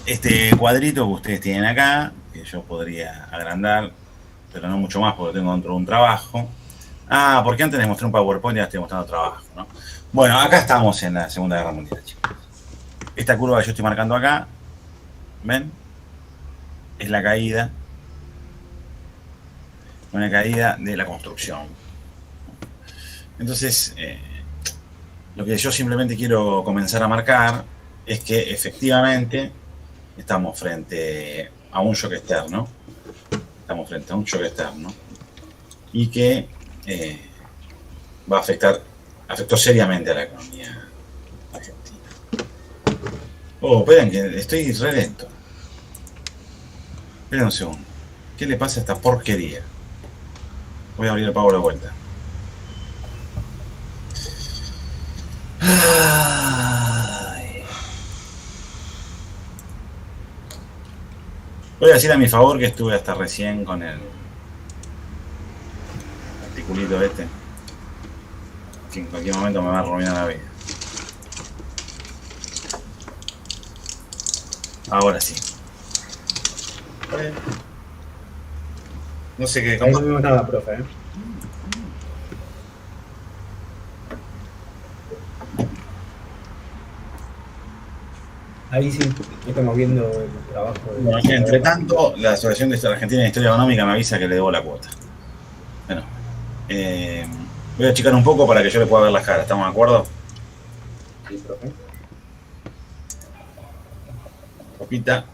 Este cuadrito que ustedes tienen acá, que yo podría agrandar, pero no mucho más porque tengo dentro de un trabajo. Ah, porque antes les mostré un PowerPoint y ya estoy mostrando trabajo, ¿no? Bueno, acá estamos en la Segunda Guerra Mundial, chicos. Esta curva que yo estoy marcando acá, ¿ven? Es la caída, una caída de la construcción. Entonces, lo que yo simplemente quiero comenzar a marcar es que efectivamente estamos frente a un shock externo, estamos frente a un shock externo y que eh, va a afectó seriamente a la economía argentina. Oh, esperen que estoy re lento. Esperen un segundo. ¿Qué le pasa a esta porquería? Voy a abrir el Power de vuelta. Ay. Voy a decir a mi favor que estuve hasta recién con el articulito este, que en cualquier momento me va a arruinar la vida. Ahora sí. No sé qué. Ahí no vemos nada, profe, ¿eh? Ahí sí estamos viendo el trabajo de... Bueno, entre tanto, la Asociación de Argentina de Historia Económica me avisa que le debo la cuota. Bueno, voy a achicar un poco para que yo le pueda ver las caras. ¿Estamos de acuerdo? Sí, profe. Copita.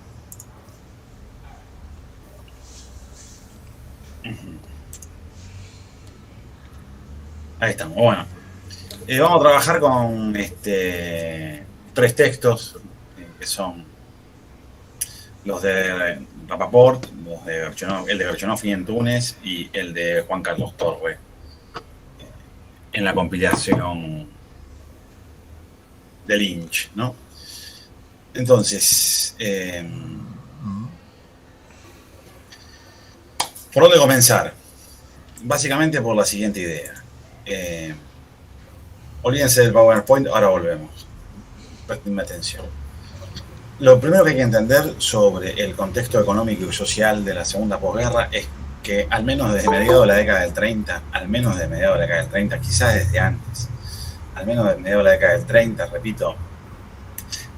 Ahí estamos. Bueno, vamos a trabajar con tres textos que son los de Rapaport, el de Berchonov y Entúnez y el de Juan Carlos Torre en la compilación de Lynch, ¿no? Entonces, ¿por dónde comenzar? Básicamente por la siguiente idea. Olvídense del PowerPoint, ahora volvemos. Prestenme atención. Lo primero que hay que entender sobre el contexto económico y social de la segunda posguerra es que al menos desde mediados de la década del 30, quizás desde antes, al menos desde mediados de la década del 30, repito,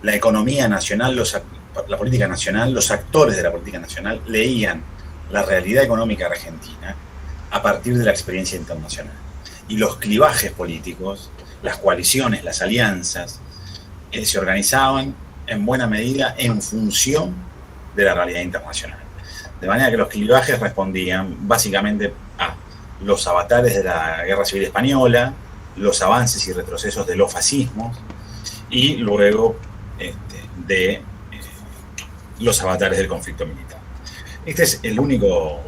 la economía nacional, la política nacional, los actores de la política nacional leían la realidad económica argentina a partir de la experiencia internacional. Y los clivajes políticos, las coaliciones, las alianzas, se organizaban en buena medida en función de la realidad internacional. De manera que los clivajes respondían básicamente a los avatares de la Guerra Civil Española, los avances y retrocesos de los fascismos y luego de los avatares del conflicto militar. Este es el único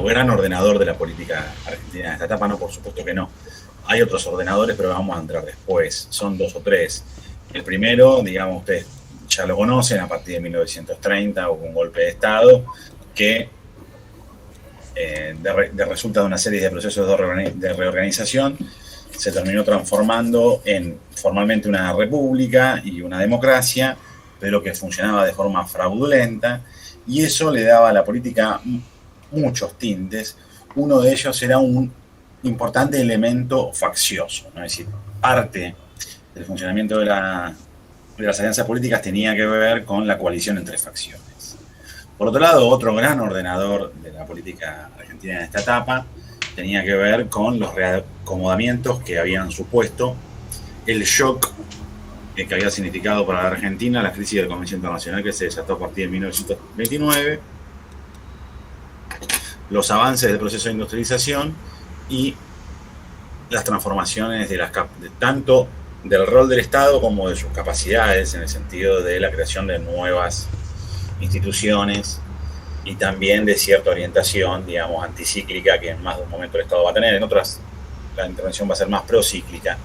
gran ordenador de la política argentina en esta etapa, no, por supuesto que no. Hay otros ordenadores, pero vamos a entrar después. Son dos o tres. El primero, digamos, ustedes ya lo conocen, a partir de 1930 hubo un golpe de Estado que resulta de una serie de procesos de reorganización se terminó transformando en formalmente una república y una democracia, pero que funcionaba de forma fraudulenta, y eso le daba a la política muchos tintes. Uno de ellos era un importante elemento faccioso, ¿no? Es decir, parte del funcionamiento de las alianzas políticas tenía que ver con la coalición entre facciones. Por otro lado, otro gran ordenador de la política argentina en esta etapa tenía que ver con los reacomodamientos que habían supuesto el shock que había significado para la Argentina la crisis del comercio internacional que se desató a partir de 1929, los avances del proceso de industrialización y las transformaciones de tanto del rol del Estado como de sus capacidades en el sentido de la creación de nuevas instituciones y también de cierta orientación, digamos, anticíclica que en más de un momento el Estado va a tener. En otras la intervención va a ser más procíclica,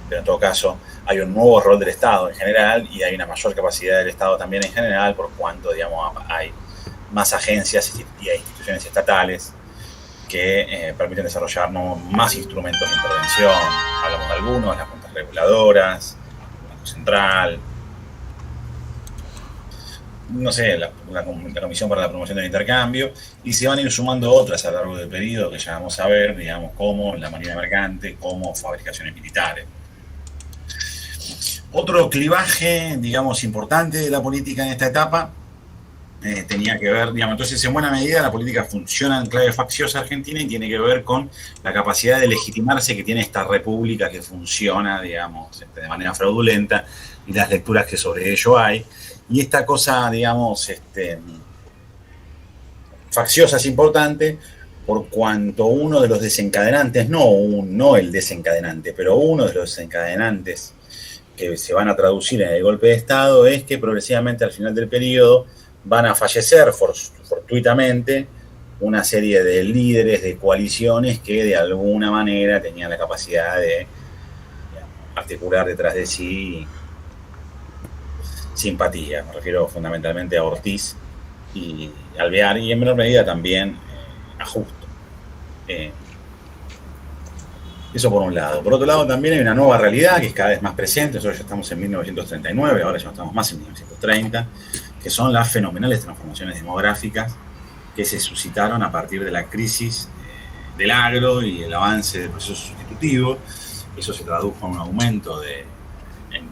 pero en todo caso hay un nuevo rol del Estado en general y hay una mayor capacidad del Estado también en general, por cuanto, digamos, hay más agencias y hay instituciones estatales que permiten desarrollar más instrumentos de intervención. Hablamos de algunos, las juntas reguladoras, el Banco Central. no sé, la Comisión para la Promoción del Intercambio, y se van a ir sumando otras a lo largo del periodo que ya vamos a ver, digamos, como la Marina Mercante, como fabricaciones militares. Otro clivaje, digamos, importante de la política en esta etapa tenía que ver, digamos, entonces en buena medida la política funciona en clave facciosa argentina y tiene que ver con la capacidad de legitimarse que tiene esta república que funciona, digamos, de manera fraudulenta y las lecturas que sobre ello hay. Y esta cosa, digamos, facciosa es importante por cuanto uno de los desencadenantes, no el desencadenante, pero uno de los desencadenantes que se van a traducir en el golpe de Estado es que progresivamente al final del periodo van a fallecer fortuitamente una serie de líderes de coaliciones que de alguna manera tenían la capacidad de articular detrás de sí simpatía. Me refiero fundamentalmente a Ortiz y Alvear y en menor medida también a Justo. Eso por un lado. Por otro lado también hay una nueva realidad que es cada vez más presente. Nosotros ya estamos en 1939, ahora ya no estamos más en 1930, que son las fenomenales transformaciones demográficas que se suscitaron a partir de la crisis del agro y el avance del proceso sustitutivo. Eso se tradujo en un aumento en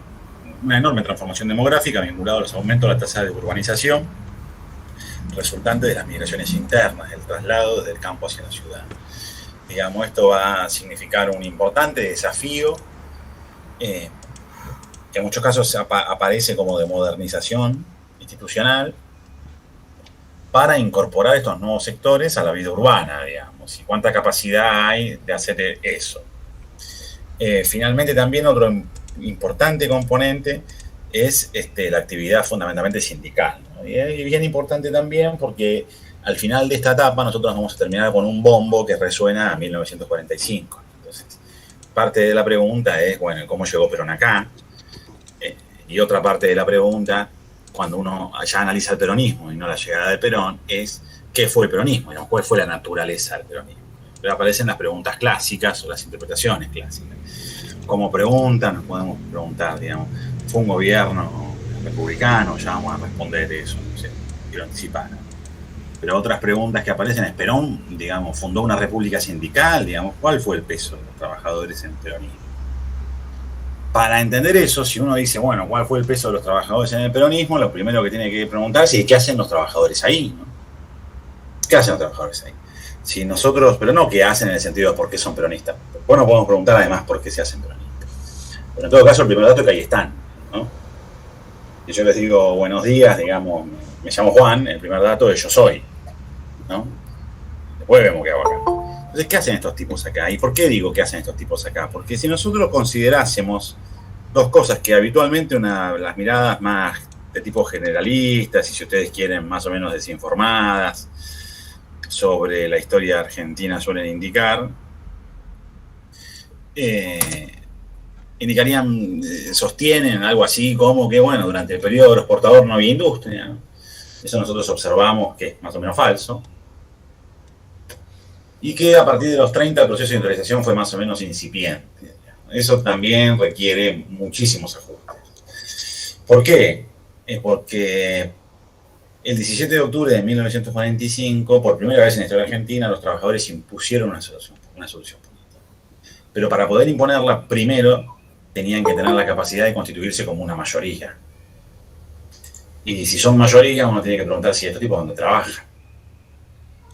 una enorme transformación demográfica vinculada a los aumentos de la tasa de urbanización resultante de las migraciones internas, del traslado desde el campo hacia la ciudad. Digamos, esto va a significar un importante desafío que en muchos casos aparece como de modernización institucional para incorporar estos nuevos sectores a la vida urbana, digamos, y cuánta capacidad hay de hacer eso. Finalmente también otro importante componente es la actividad fundamentalmente sindical, ¿no? Y es bien importante también porque al final de esta etapa nosotros vamos a terminar con un bombo que resuena a 1945. Entonces, parte de la pregunta es, bueno, ¿cómo llegó Perón acá? Y otra parte de la pregunta, cuando uno ya analiza el peronismo y no la llegada de Perón, es ¿qué fue el peronismo? Digamos, ¿cuál fue la naturaleza del peronismo? Pero aparecen las preguntas clásicas o las interpretaciones clásicas. Como pregunta, nos podemos preguntar, digamos, ¿fue un gobierno republicano? Ya vamos a responder eso, no sé, quiero anticipar. Pero otras preguntas que aparecen es, Perón, digamos, fundó una república sindical, digamos, ¿cuál fue el peso de los trabajadores en el peronismo? Para entender eso, si uno dice, bueno, ¿cuál fue el peso de los trabajadores en el peronismo? Lo primero que tiene que preguntarse es, ¿qué hacen los trabajadores ahí? ¿No? ¿Qué hacen los trabajadores ahí? Si nosotros, pero no qué hacen en el sentido de por qué son peronistas. Bueno, podemos preguntar además por qué se hacen peronistas. Pero en todo caso, el primer dato es que ahí están, ¿no? Y yo les digo buenos días, digamos, me llamo Juan, el primer dato es yo soy, ¿no? Después vemos qué hago acá. Entonces, ¿qué hacen estos tipos acá? ¿Y por qué digo qué hacen estos tipos acá? Porque si nosotros considerásemos dos cosas que habitualmente las miradas más de tipo generalistas y si ustedes quieren más o menos desinformadas sobre la historia argentina suelen indicar, indicarían, sostienen algo así como que, bueno, durante el periodo agroexportador no había industria, ¿no? Eso nosotros observamos que es más o menos falso. Y que a partir de los 30 el proceso de industrialización fue más o menos incipiente. Eso también requiere muchísimos ajustes. ¿Por qué? Porque el 17 de octubre de 1945, por primera vez en la historia argentina, los trabajadores impusieron una solución política. Pero para poder imponerla, primero tenían que tener la capacidad de constituirse como una mayoría. Y si son mayoría, uno tiene que preguntar si estos tipos dónde trabajan.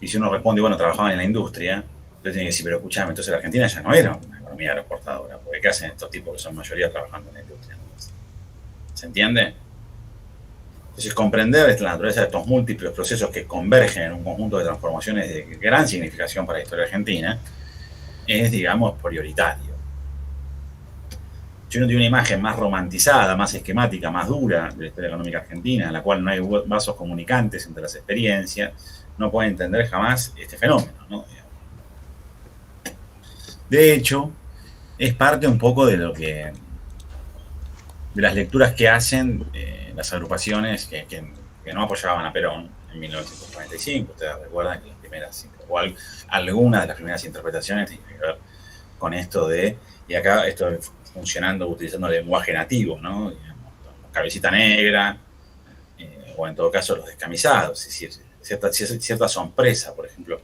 Y si uno responde, bueno, trabajaban en la industria, entonces tiene que decir, pero escuchame, entonces la Argentina ya no era una economía agroexportadora, porque ¿qué hacen estos tipos que son mayoría trabajando en la industria? ¿Se entiende? Entonces, comprender la naturaleza de estos múltiples procesos que convergen en un conjunto de transformaciones de gran significación para la historia argentina es, digamos, prioritario. Si uno tiene una imagen más romantizada, más esquemática, más dura de la historia económica argentina, en la cual no hay vasos comunicantes entre las experiencias, no puede entender jamás este fenómeno, ¿no? De hecho, es parte un poco de de las lecturas que hacen las agrupaciones que no apoyaban a Perón en 1945. Ustedes recuerdan que las primeras, o algunas de las primeras interpretaciones tienen que ver con esto de, y acá esto funcionando, utilizando el lenguaje nativo, ¿no? Digamos, cabecita negra, o en todo caso los descamisados, es decir, cierta sorpresa, por ejemplo,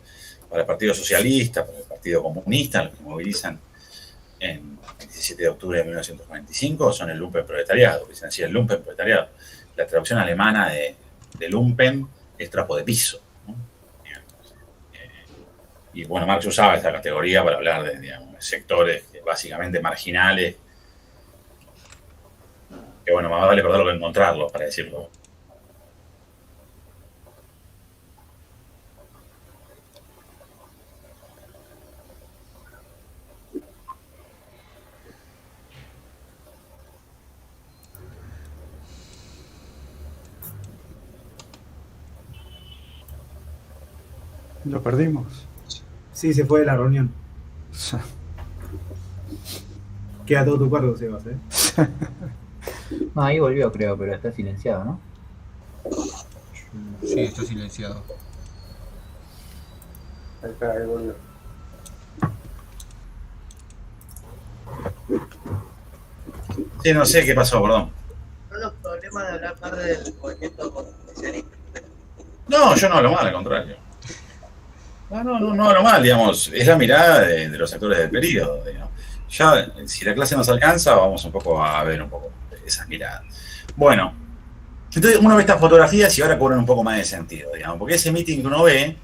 para el Partido Socialista, para el Partido Comunista, los que movilizan en el 17 de octubre de 1945 son el lumpenproletariado, dicen así, el lumpenproletariado. La traducción alemana de lumpen es trapo de piso, ¿no? Y bueno, Marx usaba esta categoría para hablar de, digamos, sectores básicamente marginales, que bueno, más vale perderlo que encontrarlos, para decirlo. Lo perdimos. Sí, se fue de la reunión. Queda todo tu cargo, Sebas, ¿eh? No, ahí volvió, creo, pero está silenciado, ¿no? Sí, está silenciado. Ahí está, ahí volvió. Sí, no sé qué pasó, perdón. Son los problemas de hablar más del movimiento constitucionalista. No, yo no hablo mal, al contrario. No hablo mal, digamos. Es la mirada de los actores del periodo, digamos. Ya, si la clase nos alcanza, vamos un poco a ver un poco esas miradas. Bueno, entonces uno ve estas fotografías y ahora cobran un poco más de sentido, digamos, porque ese meeting que uno ve,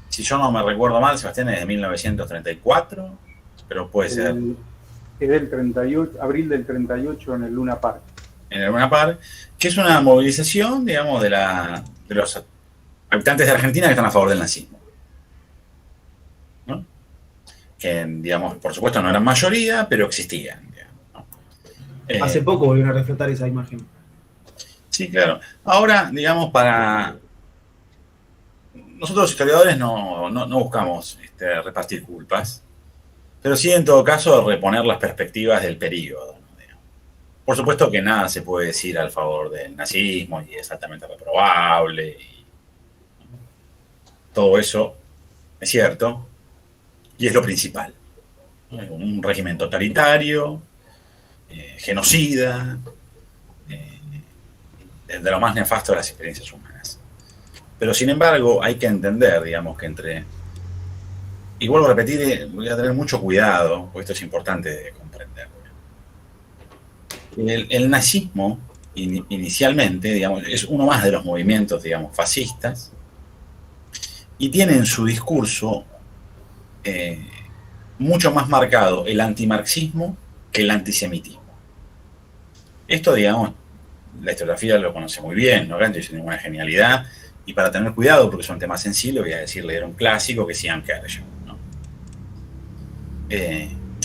si yo no me recuerdo mal, Sebastián, es de 1934, pero puede ser. Es del 38, abril del 38 en el Luna Park. En el Luna Park, que es una movilización, digamos, de los habitantes de Argentina que están a favor del nazismo, ¿no? Que, digamos, por supuesto no eran mayoría, pero existían, digamos, ¿no? Hace poco volvieron a reflotar esa imagen. Sí, claro. Ahora, digamos, para nosotros los historiadores no buscamos repartir culpas, pero sí, en todo caso, reponer las perspectivas del periodo, ¿no? Por supuesto que nada se puede decir al favor del nazismo y es altamente reprobable. Y todo eso es cierto y es lo principal. Un régimen totalitario, genocida, de lo más nefasto de las experiencias humanas. Pero sin embargo, hay que entender, digamos, que y vuelvo a repetir, voy a tener mucho cuidado, porque esto es importante de comprender. El nazismo, inicialmente, digamos, es uno más de los movimientos, digamos, fascistas, y tiene en su discurso mucho más marcado el antimarxismo que el antisemitismo. Esto, digamos, la historiografía lo conoce muy bien, no dice ninguna genialidad, y para tener cuidado, porque es un tema sensible, voy a decirle, era un clásico que es Ian Kershaw, ¿no?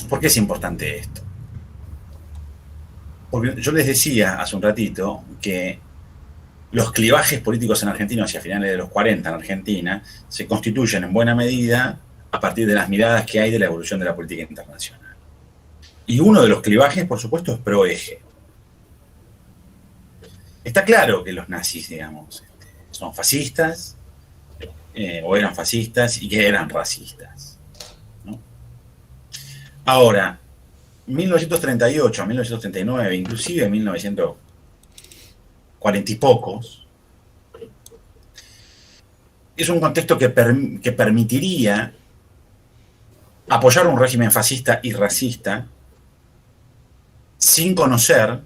¿Por qué es importante esto? Porque yo les decía hace un ratito que los clivajes políticos en Argentina hacia finales de los 40 en Argentina se constituyen en buena medida a partir de las miradas que hay de la evolución de la política internacional. Y uno de los clivajes, por supuesto, es pro-eje. Está claro que los nazis, digamos, son fascistas, o eran fascistas, y que eran racistas, ¿no? Ahora, 1938 a 1939, inclusive 1940 y pocos, es un contexto que permitiría apoyar un régimen fascista y racista sin conocer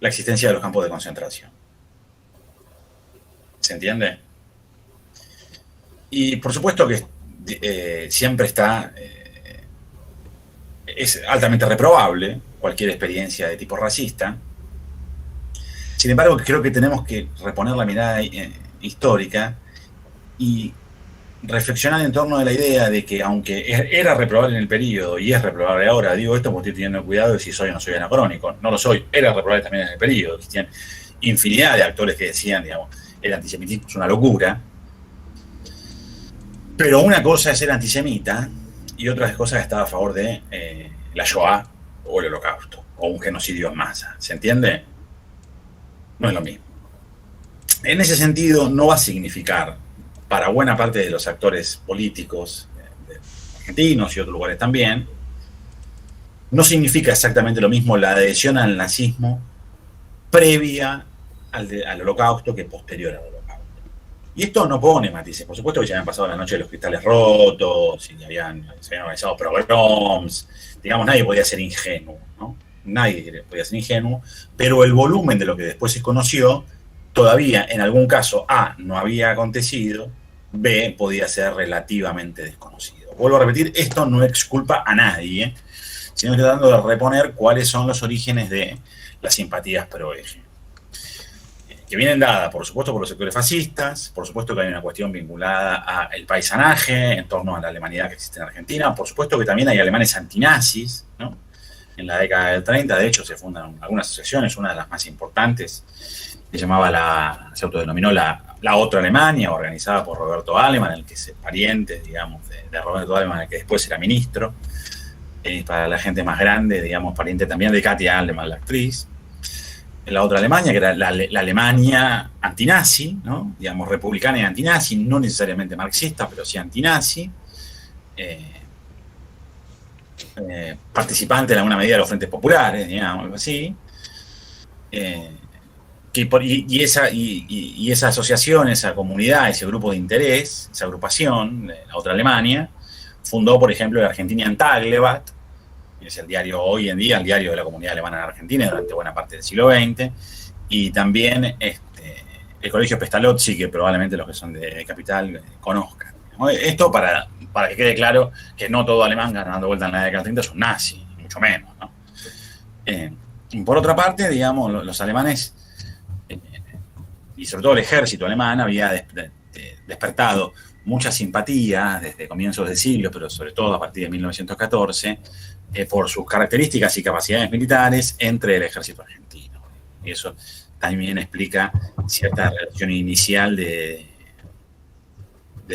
la existencia de los campos de concentración. ¿Se entiende? Y por supuesto que siempre es altamente reprobable cualquier experiencia de tipo racista. Sin embargo, creo que tenemos que reponer la mirada histórica y reflexionar en torno de la idea de que, aunque era reprobable en el periodo y es reprobable ahora, digo esto porque estoy teniendo cuidado de si soy o no soy anacrónico, no lo soy, era reprobable también en el periodo, existían infinidad de actores que decían, digamos, el antisemitismo es una locura, pero una cosa es ser antisemita y otra cosa es estar a favor de la Shoah o el Holocausto o un genocidio en masa, ¿se entiende? No es lo mismo. En ese sentido, no va a significar para buena parte de los actores políticos argentinos y otros lugares también, no significa exactamente lo mismo la adhesión al nazismo previa al holocausto que posterior al holocausto. Y esto no pone matices. Por supuesto que ya habían pasado la noche de los cristales rotos, y se habían organizado pogroms. Digamos, nadie podía ser ingenuo, ¿no? Nadie podía ser ingenuo, pero el volumen de lo que después se conoció, todavía en algún caso, A, no había acontecido, B, podía ser relativamente desconocido. Vuelvo a repetir, esto no exculpa a nadie, sino que tratando de reponer cuáles son los orígenes de las simpatías pro-eje, que vienen dadas, por supuesto, por los sectores fascistas, por supuesto que hay una cuestión vinculada al paisanaje en torno a la alemanidad que existe en Argentina, por supuesto que también hay alemanes antinazis, ¿no? En la década del 30, de hecho, se fundan algunas asociaciones, una de las más importantes, se autodenominó la Otra Alemania, organizada por Roberto Alemann, el que es pariente, digamos, de Roberto Alemann, el que después era ministro, para la gente más grande, digamos, pariente también de Katia Alemann, la actriz. La Otra Alemania, que era la Alemania antinazi, ¿no? Digamos, republicana y antinazi, no necesariamente marxista, pero sí antinazi, participante en alguna medida de los frentes populares, digamos, algo así. Y esa asociación, esa comunidad, ese grupo de interés, esa agrupación, la Otra Alemania, fundó, por ejemplo, el Argentinian Tageblatt, que es el diario hoy en día, el diario de la comunidad alemana en Argentina durante buena parte del siglo XX, y también el Colegio Pestalozzi, que probablemente los que son de Capital conozcan. Esto para que quede claro que no todo alemán dando vuelta en la década del 30 es un nazi, mucho menos, ¿no? Por otra parte, digamos, los alemanes, y sobre todo el ejército alemán, había despertado mucha simpatía desde comienzos del siglo, pero sobre todo a partir de 1914, por sus características y capacidades militares entre el ejército argentino. Y eso también explica cierta relación inicial de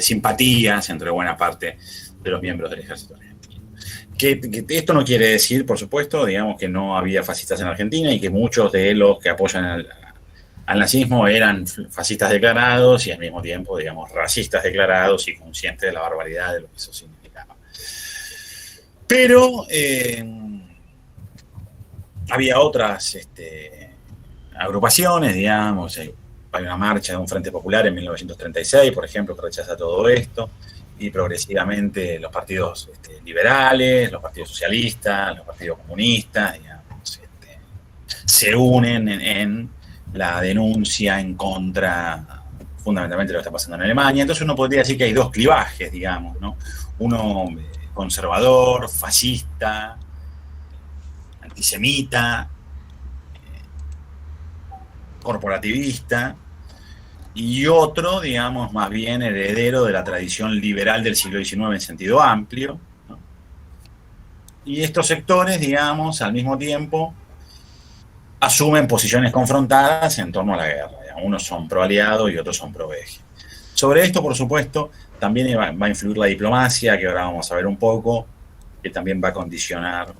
simpatías entre buena parte de los miembros del ejército argentino. Que esto no quiere decir, por supuesto, digamos, que no había fascistas en Argentina y que muchos de los que apoyan al nazismo eran fascistas declarados y al mismo tiempo, digamos, racistas declarados y conscientes de la barbaridad de lo que eso significaba. Pero había otras agrupaciones, digamos. Hay una marcha de un Frente Popular en 1936, por ejemplo, que rechaza todo esto, y progresivamente los partidos liberales, los partidos socialistas, los partidos comunistas, digamos, se unen en la denuncia en contra, fundamentalmente, de lo que está pasando en Alemania. Entonces uno podría decir que hay dos clivajes, digamos, ¿no? Uno conservador, fascista, antisemita, corporativista, y otro, digamos, más bien heredero de la tradición liberal del siglo XIX en sentido amplio, ¿no? Y estos sectores, digamos, al mismo tiempo, asumen posiciones confrontadas en torno a la guerra. Unos son pro-aliado y otros son pro-eje. Sobre esto, por supuesto, también va a influir la diplomacia, que ahora vamos a ver un poco, que también va a condicionar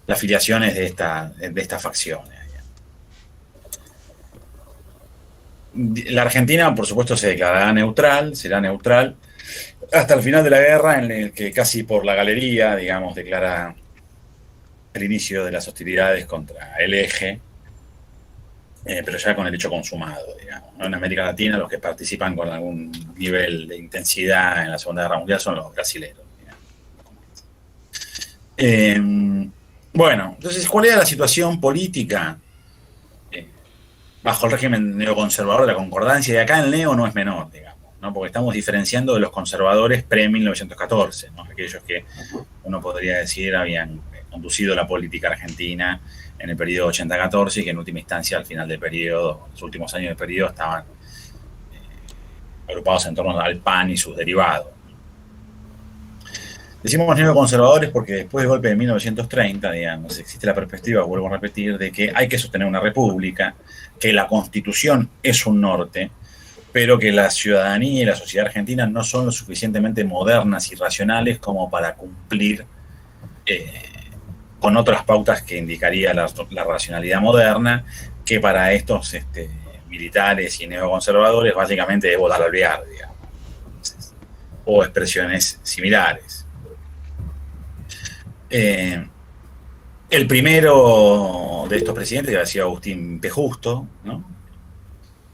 las filiaciones de estas facciones. La Argentina, por supuesto, se declarará neutral, será neutral, hasta el final de la guerra, en el que casi por la galería, digamos, declara el inicio de las hostilidades contra el eje, pero ya con el hecho consumado, digamos, ¿no? En América Latina los que participan con algún nivel de intensidad en la Segunda Guerra Mundial son los brasileños. Bueno, entonces, ¿cuál era la situación política bajo el régimen neoconservador de la Concordancia? Y acá el neo no es menor, digamos, ¿no? Porque estamos diferenciando de los conservadores pre-1914, ¿no? Aquellos que uno podría decir habían conducido la política argentina en el periodo 80-14 y que en última instancia al final del periodo, los últimos años del periodo, estaban agrupados en torno al PAN y sus derivados. Decimos neoconservadores porque después del golpe de 1930, digamos, existe la perspectiva, vuelvo a repetir, de que hay que sostener una república, que la Constitución es un norte, pero que la ciudadanía y la sociedad argentina no son lo suficientemente modernas y racionales como para cumplir con otras pautas que indicaría la racionalidad moderna, que para estos militares y neoconservadores básicamente es votar al olvidar, digamos, o expresiones similares. El primero de estos presidentes, que había sido Agustín P. Justo, ¿no?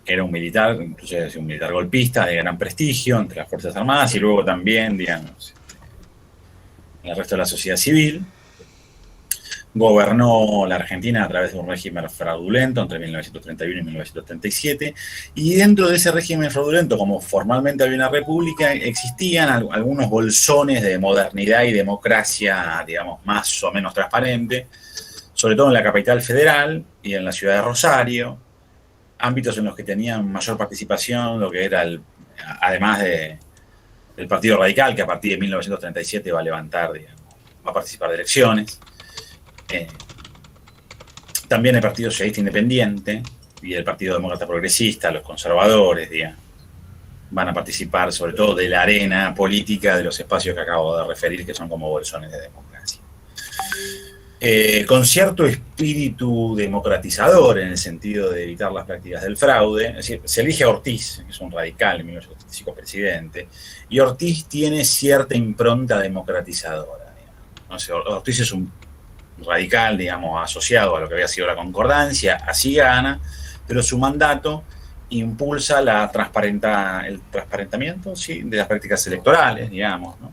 Que era un militar, incluso era un militar golpista de gran prestigio entre las Fuerzas Armadas y luego también, digamos, en el resto de la sociedad civil. Gobernó la Argentina a través de un régimen fraudulento entre 1931 y 1937, y dentro de ese régimen fraudulento, como formalmente había una república, existían algunos bolsones de modernidad y democracia, digamos, más o menos transparente, sobre todo en la capital federal y en la ciudad de Rosario, ámbitos en los que tenían mayor participación lo que era, además del Partido Radical, que a partir de 1937 va a levantar, digamos, va a participar de elecciones. También el Partido Socialista Independiente y el Partido Demócrata Progresista, los conservadores, digamos, van a participar sobre todo de la arena política de los espacios que acabo de referir, que son como bolsones de democracia. Con cierto espíritu democratizador en el sentido de evitar las prácticas del fraude, es decir, se elige a Ortiz, que es un radical en 1985 presidente, y Ortiz tiene cierta impronta democratizadora. ¿No? O sea, Ortiz es un radical, digamos, asociado a lo que había sido la concordancia, así gana, pero su mandato impulsa el transparentamiento, ¿sí?, de las prácticas electorales, digamos, ¿no?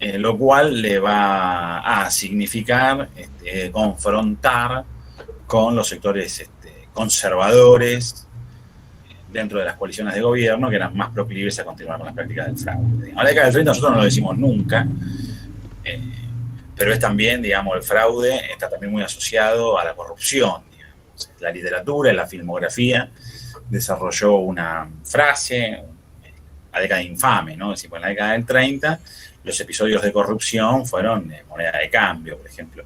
Lo cual le va a significar confrontar con los sectores conservadores dentro de las coaliciones de gobierno que eran más proclives a continuar con las prácticas del fraude. En la década del 30 nosotros no lo decimos nunca, pero es también, digamos, el fraude está también muy asociado a la corrupción, digamos. La literatura y la filmografía desarrolló una frase, la década infame, ¿no? Es decir, pues en la década del 30 los episodios de corrupción fueron moneda de cambio, por ejemplo.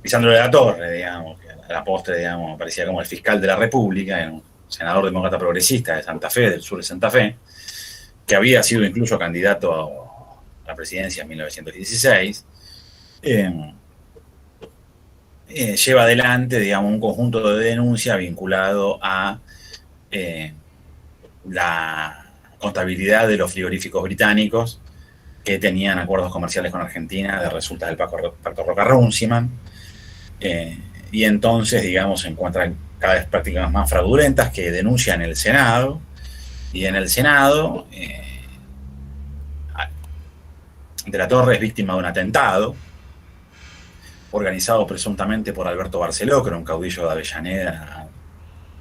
Lisandro de la Torre, digamos, que a la postre, digamos, aparecía como el fiscal de la República, era un senador demócrata progresista de Santa Fe, del sur de Santa Fe, que había sido incluso candidato a la presidencia en 1916, lleva adelante, digamos, un conjunto de denuncias vinculado a la contabilidad de los frigoríficos británicos que tenían acuerdos comerciales con Argentina de resultas del Pacto Roca-Runciman, y entonces, digamos, se encuentran cada vez prácticas más fraudulentas que denuncian el Senado, y en el Senado de la Torre es víctima de un atentado organizado presuntamente por Alberto Barceló, que era un caudillo de Avellaneda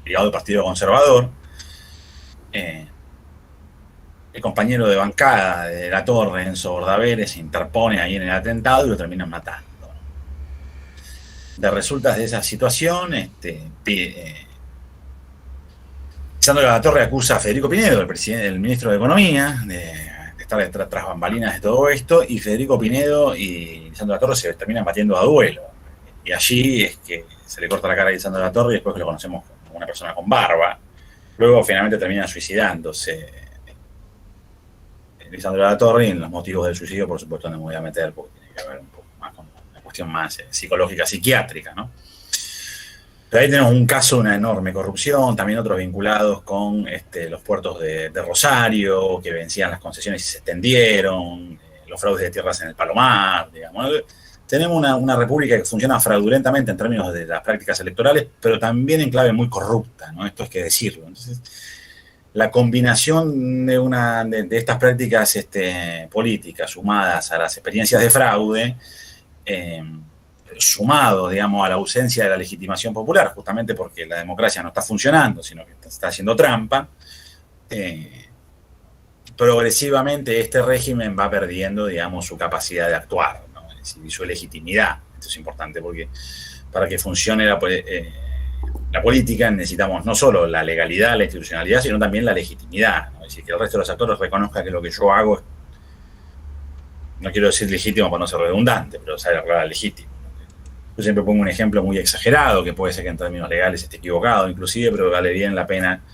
ligado al Partido Conservador. El compañero de bancada de la Torre, Enzo Bordaberry, se interpone ahí en el atentado y lo terminan matando. De resultas de esa situación, Lisandro de la Torre acusa a Federico Pinedo, el ministro de Economía, de estar tras bambalinas de todo esto, y Federico Pinedo y Lisandro de la Torre se terminan batiendo a duelo. Y allí es que se le corta la cara a Lisandro de la Torre y después que lo conocemos como una persona con barba. Luego finalmente termina suicidándose Lisandro de la Torre, y en los motivos del suicidio, por supuesto, no me voy a meter porque tiene que ver un poco más con una cuestión más psicológica, psiquiátrica, ¿no? Pero ahí tenemos un caso de una enorme corrupción, también otros vinculados con los puertos de Rosario, que vencían las concesiones y se extendieron, los fraudes de tierras en el Palomar, digamos. Tenemos una república que funciona fraudulentamente en términos de las prácticas electorales, pero también en clave muy corrupta, ¿no? Esto hay que decirlo. Entonces, la combinación de estas prácticas políticas sumadas a las experiencias de fraude, sumado, digamos, a la ausencia de la legitimación popular, justamente porque la democracia no está funcionando, sino que está haciendo trampa, progresivamente este régimen va perdiendo, digamos, su capacidad de actuar, ¿no? Es decir, su legitimidad. Esto es importante porque para que funcione la política necesitamos no solo la legalidad, la institucionalidad, sino también la legitimidad, ¿no? Es decir, que el resto de los actores reconozca que lo que yo hago, no quiero decir legítimo para no ser redundante, pero sea legítimo. Yo siempre pongo un ejemplo muy exagerado, que puede ser que en términos legales esté equivocado inclusive, pero vale bien la pena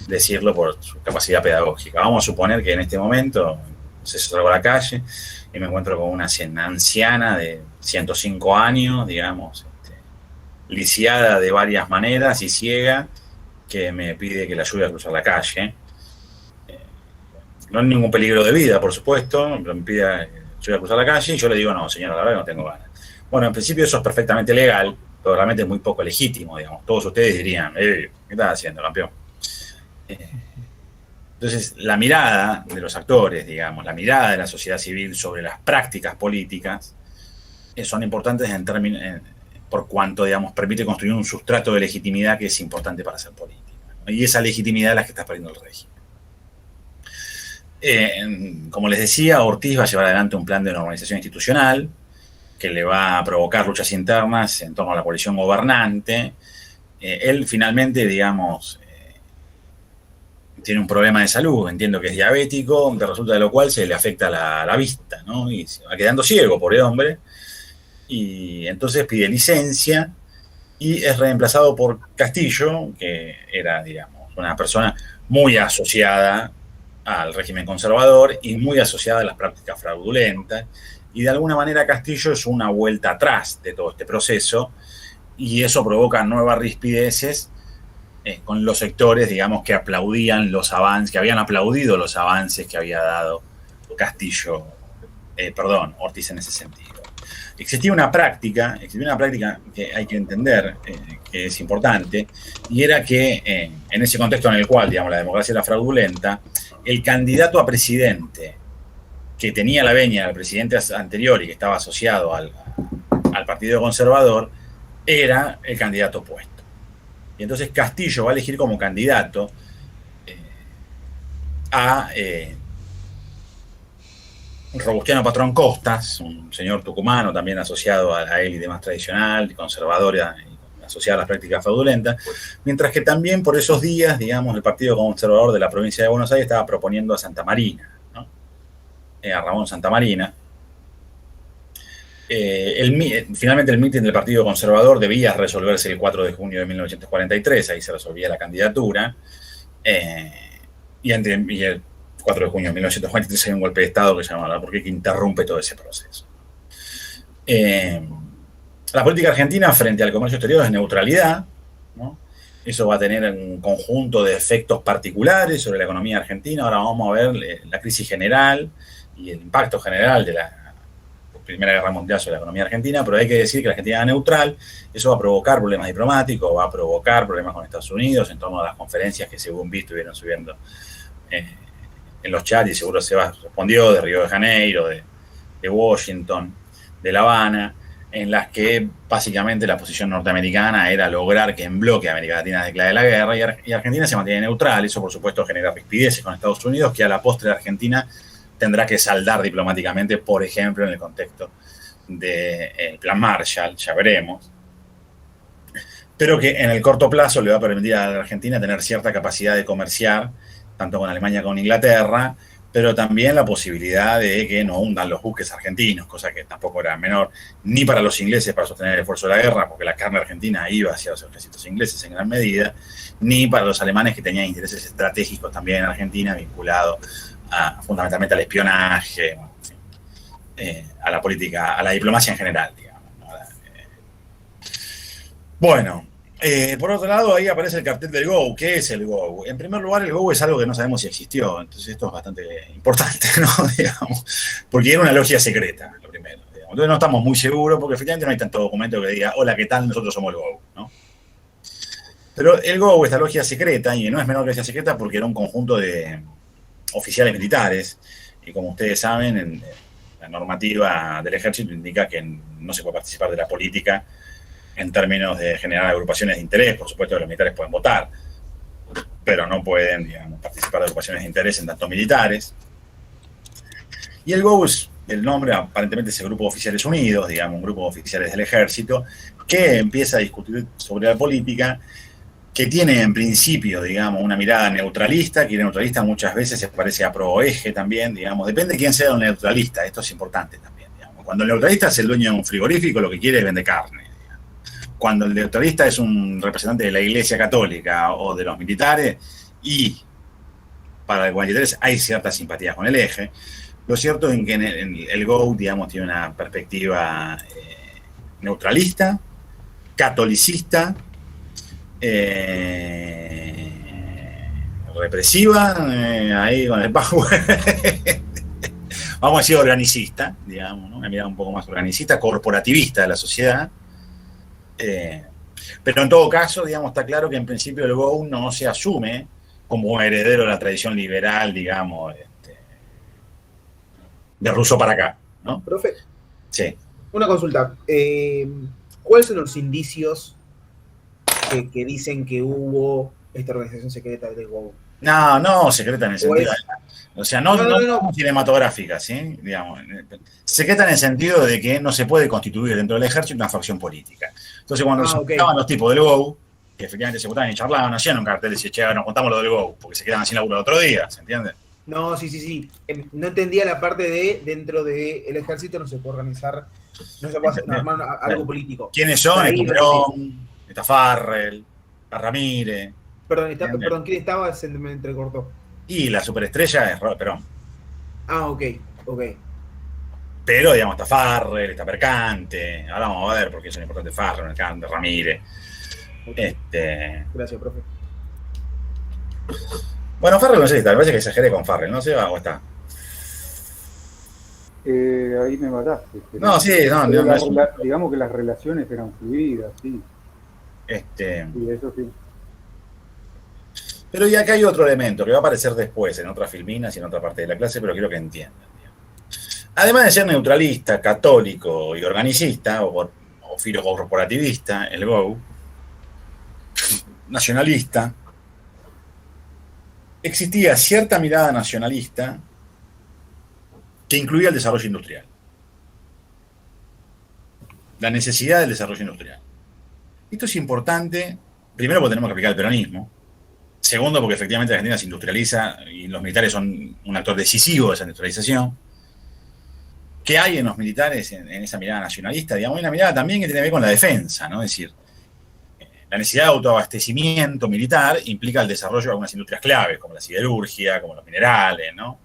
decirlo por su capacidad pedagógica. Vamos a suponer que en este momento salgo a la calle y me encuentro con una anciana de 105 años, digamos, lisiada de varias maneras y ciega, que me pide que la ayude a cruzar la calle. No hay ningún peligro de vida, por supuesto, pero me pide yo voy a cruzar la calle y yo le digo, no, señora, la verdad que no tengo ganas. Bueno, en principio eso es perfectamente legal, pero realmente es muy poco legítimo, digamos. Todos ustedes dirían, ¿qué estás haciendo, campeón? Entonces, la mirada de los actores, digamos, la mirada de la sociedad civil sobre las prácticas políticas son importantes por cuanto, digamos, permite construir un sustrato de legitimidad que es importante para hacer política, ¿no? Y esa legitimidad es la que está perdiendo el régimen. Como les decía, Ortiz va a llevar adelante un plan de normalización institucional que le va a provocar luchas internas en torno a la coalición gobernante. Él finalmente, digamos, tiene un problema de salud, entiendo que es diabético, de resulta de lo cual se le afecta la vista, ¿no? Y se va quedando ciego, pobre hombre. Y entonces pide licencia y es reemplazado por Castillo, que era, digamos, una persona muy asociada al régimen conservador y muy asociada a las prácticas fraudulentas. Y de alguna manera Castillo es una vuelta atrás de todo este proceso y eso provoca nuevas rispideces con los sectores, digamos, que aplaudían los avances, que habían aplaudido los avances que había dado Ortiz en ese sentido. Existía una práctica que hay que entender, que es importante, y era que en ese contexto en el cual, digamos, la democracia era fraudulenta, el candidato a presidente que tenía la venia del presidente anterior y que estaba asociado al Partido Conservador era el candidato opuesto. Y entonces Castillo va a elegir como candidato a Robustiano Patrón Costas, un señor tucumano también asociado a la élite más tradicional y conservadora y asociada a las prácticas fraudulentas, mientras que también por esos días, digamos, el Partido Conservador de la provincia de Buenos Aires estaba proponiendo a Santa Marina, ¿no? A Ramón Santa Marina. Finalmente el mitin del Partido Conservador debía resolverse el 4 de junio de 1943, ahí se resolvía la candidatura, y el 4 de junio de 1943 hay un golpe de Estado que se llama la porque interrumpe todo ese proceso. La política argentina frente al comercio exterior es neutralidad, ¿no? Eso va a tener un conjunto de efectos particulares sobre la economía argentina. Ahora vamos a ver la crisis general y el impacto general de la Primera Guerra Mundial sobre la economía argentina, pero hay que decir que la Argentina es neutral. Eso va a provocar problemas diplomáticos, va a provocar problemas con Estados Unidos en torno a las conferencias que según vi estuvieron subiendo en los chats y seguro Sebas respondió, de Río de Janeiro, de Washington, de La Habana, en las que básicamente la posición norteamericana era lograr que en bloque América Latina declare la guerra y Argentina se mantiene neutral. Eso por supuesto genera rispideces con Estados Unidos, que a la postre Argentina tendrá que saldar diplomáticamente, por ejemplo, en el contexto del Plan Marshall, ya veremos, pero que en el corto plazo le va a permitir a la Argentina tener cierta capacidad de comerciar, tanto con Alemania como con Inglaterra, pero también la posibilidad de que no hundan los buques argentinos, cosa que tampoco era menor, ni para los ingleses para sostener el esfuerzo de la guerra, porque la carne argentina iba hacia los ejércitos ingleses en gran medida, ni para los alemanes que tenían intereses estratégicos también en Argentina, vinculados fundamentalmente al espionaje, a la política, a la diplomacia en general, digamos, ¿no? Bueno, por otro lado, ahí aparece el cartel del GO. ¿Qué es el GO? En primer lugar, el GO es algo que no sabemos si existió, entonces esto es bastante importante, ¿no? Digamos, porque era una logia secreta, lo primero. Digamos. Entonces no estamos muy seguros, porque efectivamente no hay tanto documento que diga, hola, ¿qué tal? Nosotros somos el GO, ¿no? Pero el GO, esta logia secreta, y no es menor que logia secreta porque era un conjunto de oficiales militares, y como ustedes saben, la normativa del ejército indica que no se puede participar de la política en términos de generar agrupaciones de interés. Por supuesto, los militares pueden votar, pero no pueden, digamos, participar de agrupaciones de interés en tanto militares. Y el GO es el nombre, aparentemente es el Grupo de Oficiales Unidos, digamos, un grupo de oficiales del ejército, que empieza a discutir sobre la política, que tiene en principio, digamos, una mirada neutralista, que el neutralista muchas veces se parece a pro-eje también, digamos, depende de quién sea el neutralista, esto es importante también, digamos. Cuando el neutralista es el dueño de un frigorífico, lo que quiere es vender carne. Digamos. Cuando el neutralista es un representante de la Iglesia Católica o de los militares, y para el 43 hay cierta simpatía con el eje, lo cierto es que el GO, digamos, tiene una perspectiva neutralista, catolicista, represiva, ahí con el power. vamos a decir organicista, digamos, ¿no? Una mirada un poco más organicista, corporativista de la sociedad. Pero en todo caso, digamos, está claro que en principio el GO no se asume como heredero de la tradición liberal, digamos, de Rousseau para acá, ¿no? Profe, Sí. una consulta. ¿Cuáles son los indicios que dicen que hubo esta organización secreta del GO? No, secreta en el sentido. O sea, no cinematográfica, ¿sí? Digamos, secreta en el sentido de que no se puede constituir dentro del ejército una facción política. Entonces, cuando se juntaban los tipos del GO, que efectivamente se juntaban y charlaban, no hacían un cartel y decían, che, nos contamos lo del GO, porque se quedaban sin laburo el otro día, ¿se entiende? No, sí. No entendía la parte de dentro del ejército no se puede organizar, no se puede armar algo político. ¿Quiénes son? Está Perón, está Farrell, está Ramírez. Perdón, ¿quién estaba? Se me entrecortó. Y la superestrella es Robert Perón. Ah, ok. Pero, digamos, está Farrell, está Mercante. Ahora vamos a ver por qué son importantes Farrell, Mercante, Ramírez. Okay. Gracias, profe. Bueno, Farrell no sé si está, me parece que exageré con Farrell, ¿no se va o está? Ahí me mataste. No, sí, no. Digamos que las relaciones eran fluidas, sí. Sí, eso sí. Pero y acá hay otro elemento que va a aparecer después en otras filminas y en otra parte de la clase, pero quiero que entiendan. Además de ser neutralista, católico y organicista, o filo corporativista, el GO, nacionalista, existía cierta mirada nacionalista que incluía el desarrollo industrial. La necesidad del desarrollo industrial. Esto es importante, primero porque tenemos que aplicar el peronismo, segundo porque efectivamente la Argentina se industrializa y los militares son un actor decisivo de esa industrialización. ¿Qué hay en los militares en esa mirada nacionalista? Digamos, hay una mirada también que tiene que ver con la defensa, ¿no? Es decir, la necesidad de autoabastecimiento militar implica el desarrollo de algunas industrias claves, como la siderurgia, como los minerales, ¿no?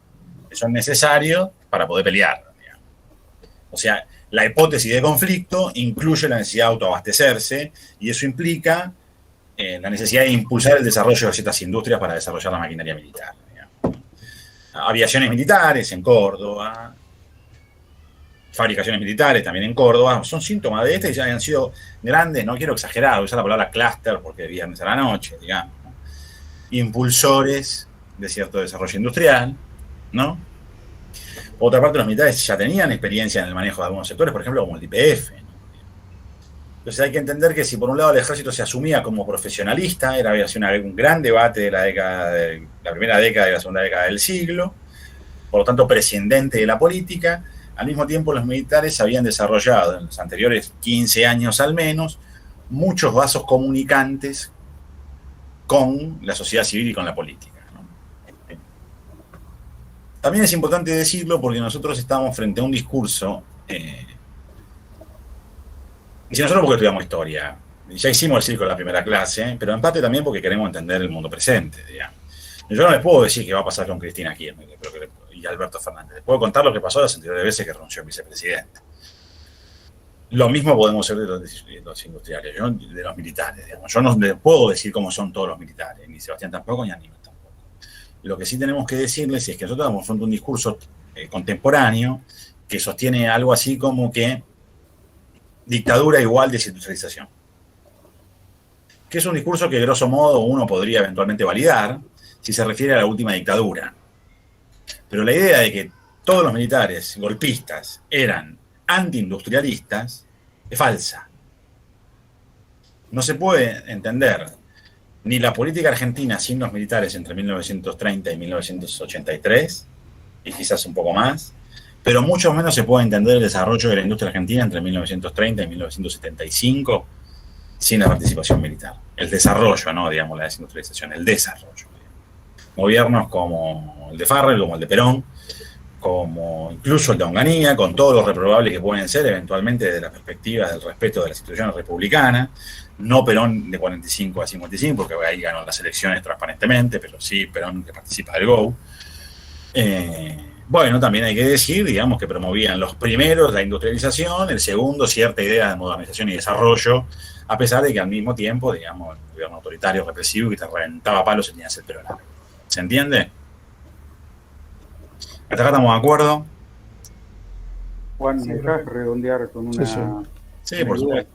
Que son necesarios para poder pelear, digamos. O sea, la hipótesis de conflicto incluye la necesidad de autoabastecerse y eso implica la necesidad de impulsar el desarrollo de ciertas industrias para desarrollar la maquinaria militar, digamos. Aviaciones militares en Córdoba, fabricaciones militares también en Córdoba, son síntomas de y ya han sido grandes, no quiero exagerar, usar la palabra clúster porque es viernes a la noche, digamos, ¿no? Impulsores de cierto desarrollo industrial, ¿no? Por otra parte, los militares ya tenían experiencia en el manejo de algunos sectores, por ejemplo, como el YPF, ¿no? Entonces hay que entender que si por un lado el ejército se asumía como profesionalista, había un gran debate de la primera década y la segunda década del siglo, por lo tanto prescindente de la política. Al mismo tiempo, los militares habían desarrollado en los anteriores 15 años al menos muchos vasos comunicantes con la sociedad civil y con la política, ¿no? También es importante decirlo porque nosotros estamos frente a un discurso, y si nosotros porque estudiamos historia, ya hicimos el circo en la primera clase, pero en parte también porque queremos entender el mundo presente, digamos. Yo no les puedo decir qué va a pasar con Cristina Kirchner y Alberto Fernández. Les puedo contar lo que pasó las anteriores veces que renunció el vicepresidente. Lo mismo podemos hacer de los industriales, de los militares, digamos. Yo no les puedo decir cómo son todos los militares, ni Sebastián tampoco, ni Aníbal tampoco. Lo que sí tenemos que decirles es que nosotros estamos frente a un discurso contemporáneo que sostiene algo así como que dictadura igual desindustrialización. Que es un discurso que, grosso modo, uno podría eventualmente validar si se refiere a la última dictadura. Pero la idea de que todos los militares golpistas eran antiindustrialistas es falsa. No se puede entender ni la política argentina sin los militares entre 1930 y 1983, y quizás un poco más, pero mucho menos se puede entender el desarrollo de la industria argentina entre 1930 y 1975 sin la participación militar. El desarrollo, no digamos la desindustrialización, el desarrollo. Gobiernos como el de Farrell, como el de Perón, como incluso el de Onganía, con todos los reprobables que pueden ser eventualmente desde la perspectiva del respeto de las instituciones republicanas, no Perón de 45 a 55, porque ahí ganó las elecciones transparentemente, pero sí Perón que participa del GO. Bueno, también hay que decir, digamos, que promovían los primeros la industrialización, el segundo cierta idea de modernización y desarrollo, a pesar de que al mismo tiempo, digamos, el gobierno autoritario, represivo, que te reventaba palos, se tenía que hacer peronar. ¿Se entiende? Hasta acá estamos de acuerdo. Juan, Sí, ¿me dejas redondear con Sí, una, sí. Sí, por supuesto.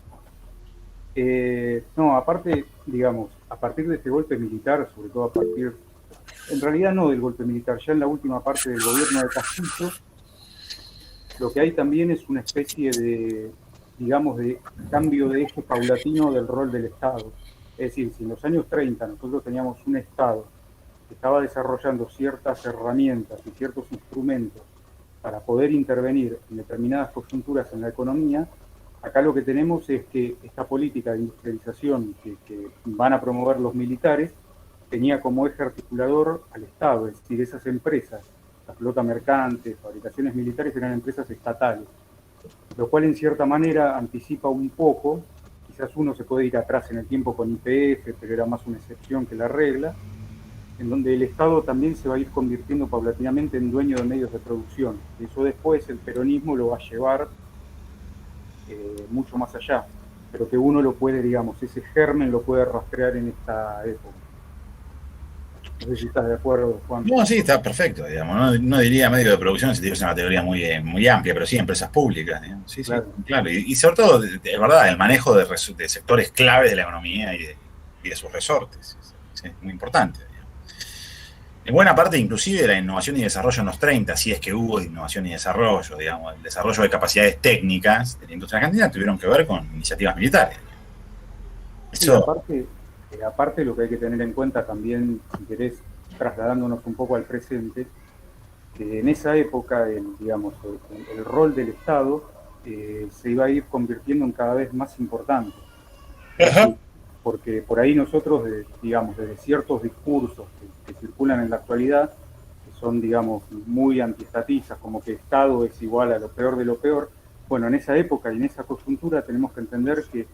No, aparte, digamos, a partir de este golpe militar, sobre todo a partir, en realidad no del golpe militar, ya en la última parte del gobierno de Castillo, lo que hay también es una especie de, digamos, de cambio de eje paulatino del rol del Estado. Es decir, si en los años 30 nosotros teníamos un Estado que estaba desarrollando ciertas herramientas y ciertos instrumentos para poder intervenir en determinadas coyunturas en la economía, acá lo que tenemos es que esta política de industrialización que van a promover los militares tenía como eje articulador al Estado, es decir, esas empresas, la flota mercante, fabricaciones militares eran empresas estatales, lo cual en cierta manera anticipa un poco, quizás uno se puede ir atrás en el tiempo con YPF, pero era más una excepción que la regla, en donde el Estado también se va a ir convirtiendo paulatinamente en dueño de medios de producción. Y eso después el peronismo lo va a llevar mucho más allá, pero que uno lo puede, digamos, ese germen lo puede rastrear en esta época. No sé si estás de acuerdo, Juan. No, sí, está perfecto, digamos. No diría medio de producción, si es una categoría muy amplia, pero sí empresas públicas, digamos. Sí, Claro. sí, claro. Y sobre todo, es verdad, el manejo de sectores claves de la economía y de sus resortes. Es muy importante, digamos. En buena parte, inclusive, de la innovación y desarrollo en los 30, si es que hubo innovación y desarrollo, digamos, el desarrollo de capacidades técnicas de la industria argentina tuvieron que ver con iniciativas militares. Sí, Eso, aparte lo que hay que tener en cuenta también, si querés, trasladándonos un poco al presente, que en esa época, digamos, el rol del Estado se iba a ir convirtiendo en cada vez más importante. Ajá. Porque por ahí nosotros, digamos, desde ciertos discursos que circulan en la actualidad, que son, digamos, muy antiestatistas, como que Estado es igual a lo peor de lo peor, bueno, en esa época y en esa coyuntura tenemos que entender que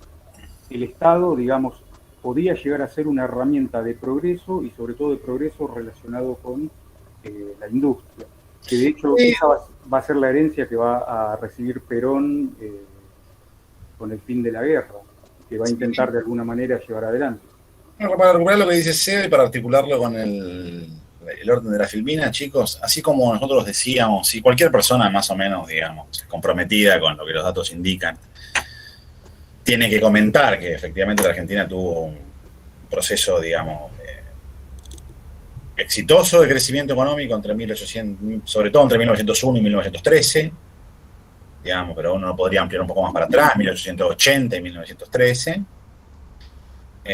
el Estado, digamos, podía llegar a ser una herramienta de progreso y sobre todo de progreso relacionado con la industria. Que de hecho Sí. esa va a ser la herencia que va a recibir Perón con el fin de la guerra, que va a intentar de alguna manera llevar adelante. Bueno, para recuperar lo que dice Seba y para articularlo con el orden de la filmina, chicos, así como nosotros decíamos, si cualquier persona más o menos, digamos, comprometida con lo que los datos indican, tiene que comentar que efectivamente la Argentina tuvo un proceso, digamos, exitoso de crecimiento económico entre 1800, sobre todo entre 1901 y 1913, digamos, pero uno podría ampliar un poco más para atrás, 1880 y 1913.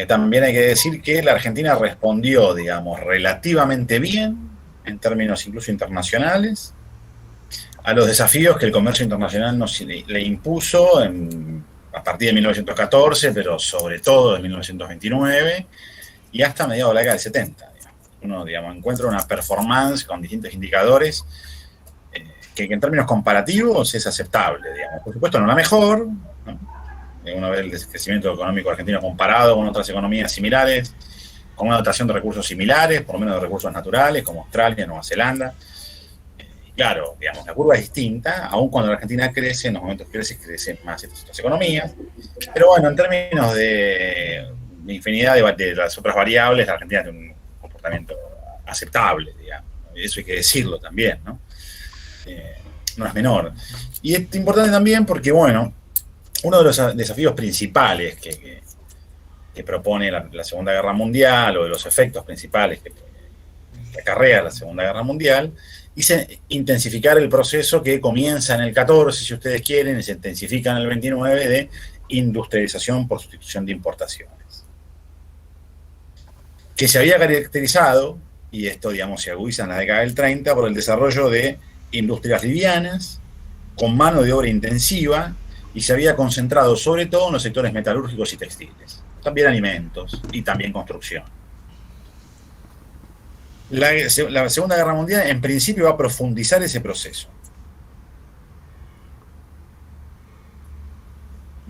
También hay que decir que la Argentina respondió, digamos, relativamente bien, en términos incluso internacionales, a los desafíos que el comercio internacional le impuso a partir de 1914, pero sobre todo en 1929 y hasta mediados de la década del 70. Uno, digamos, encuentra una performance con distintos indicadores que en términos comparativos es aceptable, digamos. Por supuesto, no la mejor, ¿no? Uno ve el crecimiento económico argentino comparado con otras economías similares, con una dotación de recursos similares, por lo menos de recursos naturales, como Australia, Nueva Zelanda. Y claro, digamos, la curva es distinta, aun cuando la Argentina crece, en los momentos que crecen más estas economías. Pero bueno, en términos de infinidad de las otras variables, la Argentina tiene un comportamiento aceptable, digamos. Eso hay que decirlo también, ¿no? No es menor. Y es importante también porque, bueno, uno de los desafíos principales que propone la Segunda Guerra Mundial, o de los efectos principales que acarrea la Segunda Guerra Mundial, es intensificar el proceso que comienza en el 14, si ustedes quieren, y se intensifica en el 29, de industrialización por sustitución de importaciones. Que se había caracterizado, y esto, digamos, se agudiza en la década del 30, por el desarrollo de industrias livianas, con mano de obra intensiva, y se había concentrado sobre todo en los sectores metalúrgicos y textiles, también alimentos y también construcción. La Segunda Guerra Mundial en principio va a profundizar ese proceso.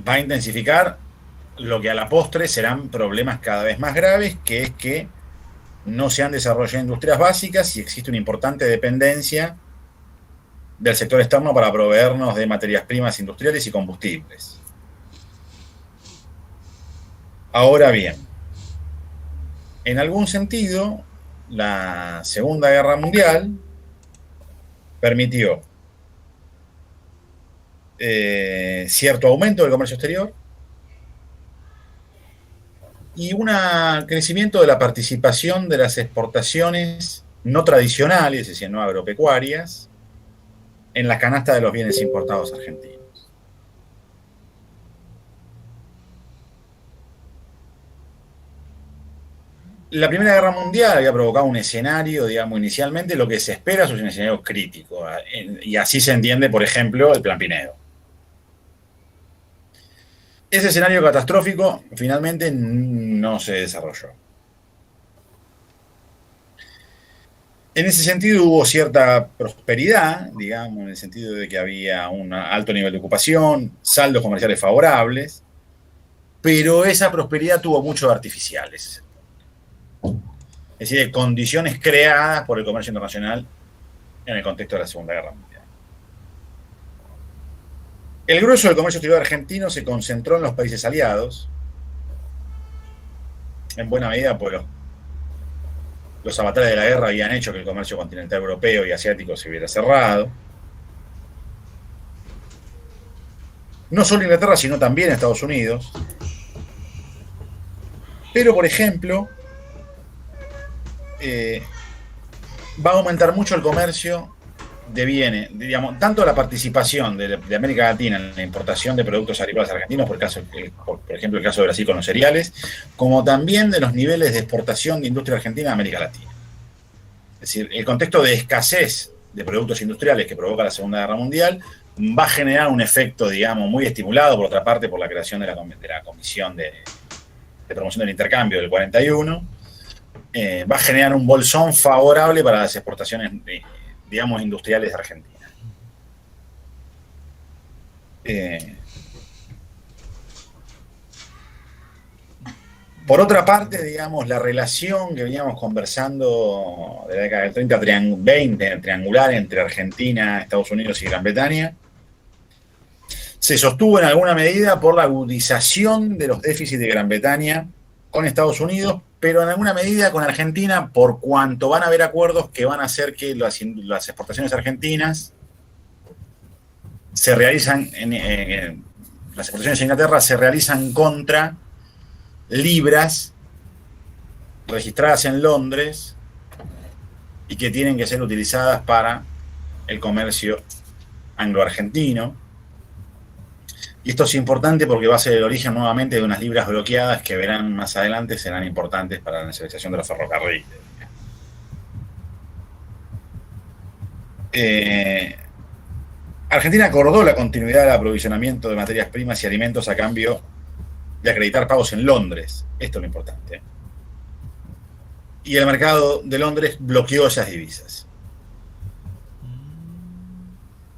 Va a intensificar lo que a la postre serán problemas cada vez más graves, que es que no se han desarrollado industrias básicas y existe una importante dependencia del sector externo para proveernos de materias primas industriales y combustibles. Ahora bien, en algún sentido, la Segunda Guerra Mundial permitió cierto aumento del comercio exterior y un crecimiento de la participación de las exportaciones no tradicionales, es decir, no agropecuarias, en la canasta de los bienes importados argentinos. La Primera Guerra Mundial había provocado un escenario, digamos, inicialmente lo que se espera es un escenario crítico, y así se entiende, por ejemplo, el Plan Pinedo. Ese escenario catastrófico finalmente no se desarrolló. En ese sentido hubo cierta prosperidad, digamos, en el sentido de que había un alto nivel de ocupación, saldos comerciales favorables, pero esa prosperidad tuvo mucho de artificiales. Es decir, de condiciones creadas por el comercio internacional en el contexto de la Segunda Guerra Mundial. El grueso del comercio exterior argentino se concentró en los países aliados, en buena medida porque los avatares de la guerra habían hecho que el comercio continental europeo y asiático se hubiera cerrado. No solo Inglaterra, sino también Estados Unidos. Pero, por ejemplo, va a aumentar mucho el comercio de bienes, digamos, tanto la participación de América Latina en la importación de productos agrícolas argentinos, por ejemplo el caso de Brasil con los cereales, como también de los niveles de exportación de industria argentina a América Latina. Es decir, el contexto de escasez de productos industriales que provoca la Segunda Guerra Mundial va a generar un efecto, digamos, muy estimulado, por otra parte, por la creación de la Comisión de Promoción del Intercambio del 41, va a generar un bolsón favorable para las exportaciones, digamos, industriales de Argentina. Por otra parte, digamos, la relación que veníamos conversando de la década del 30, 20, triangular entre Argentina, Estados Unidos y Gran Bretaña, se sostuvo en alguna medida por la agudización de los déficits de Gran Bretaña con Estados Unidos, pero en alguna medida con Argentina, por cuanto van a haber acuerdos que van a hacer que las exportaciones argentinas se realizan, las exportaciones a Inglaterra se realizan contra libras registradas en Londres y que tienen que ser utilizadas para el comercio anglo-argentino. Y esto es importante porque va a ser el origen nuevamente de unas libras bloqueadas que verán más adelante serán importantes para la nacionalización de los ferrocarriles. Argentina acordó la continuidad del aprovisionamiento de materias primas y alimentos a cambio de acreditar pagos en Londres. Esto es lo importante. Y el mercado de Londres bloqueó esas divisas.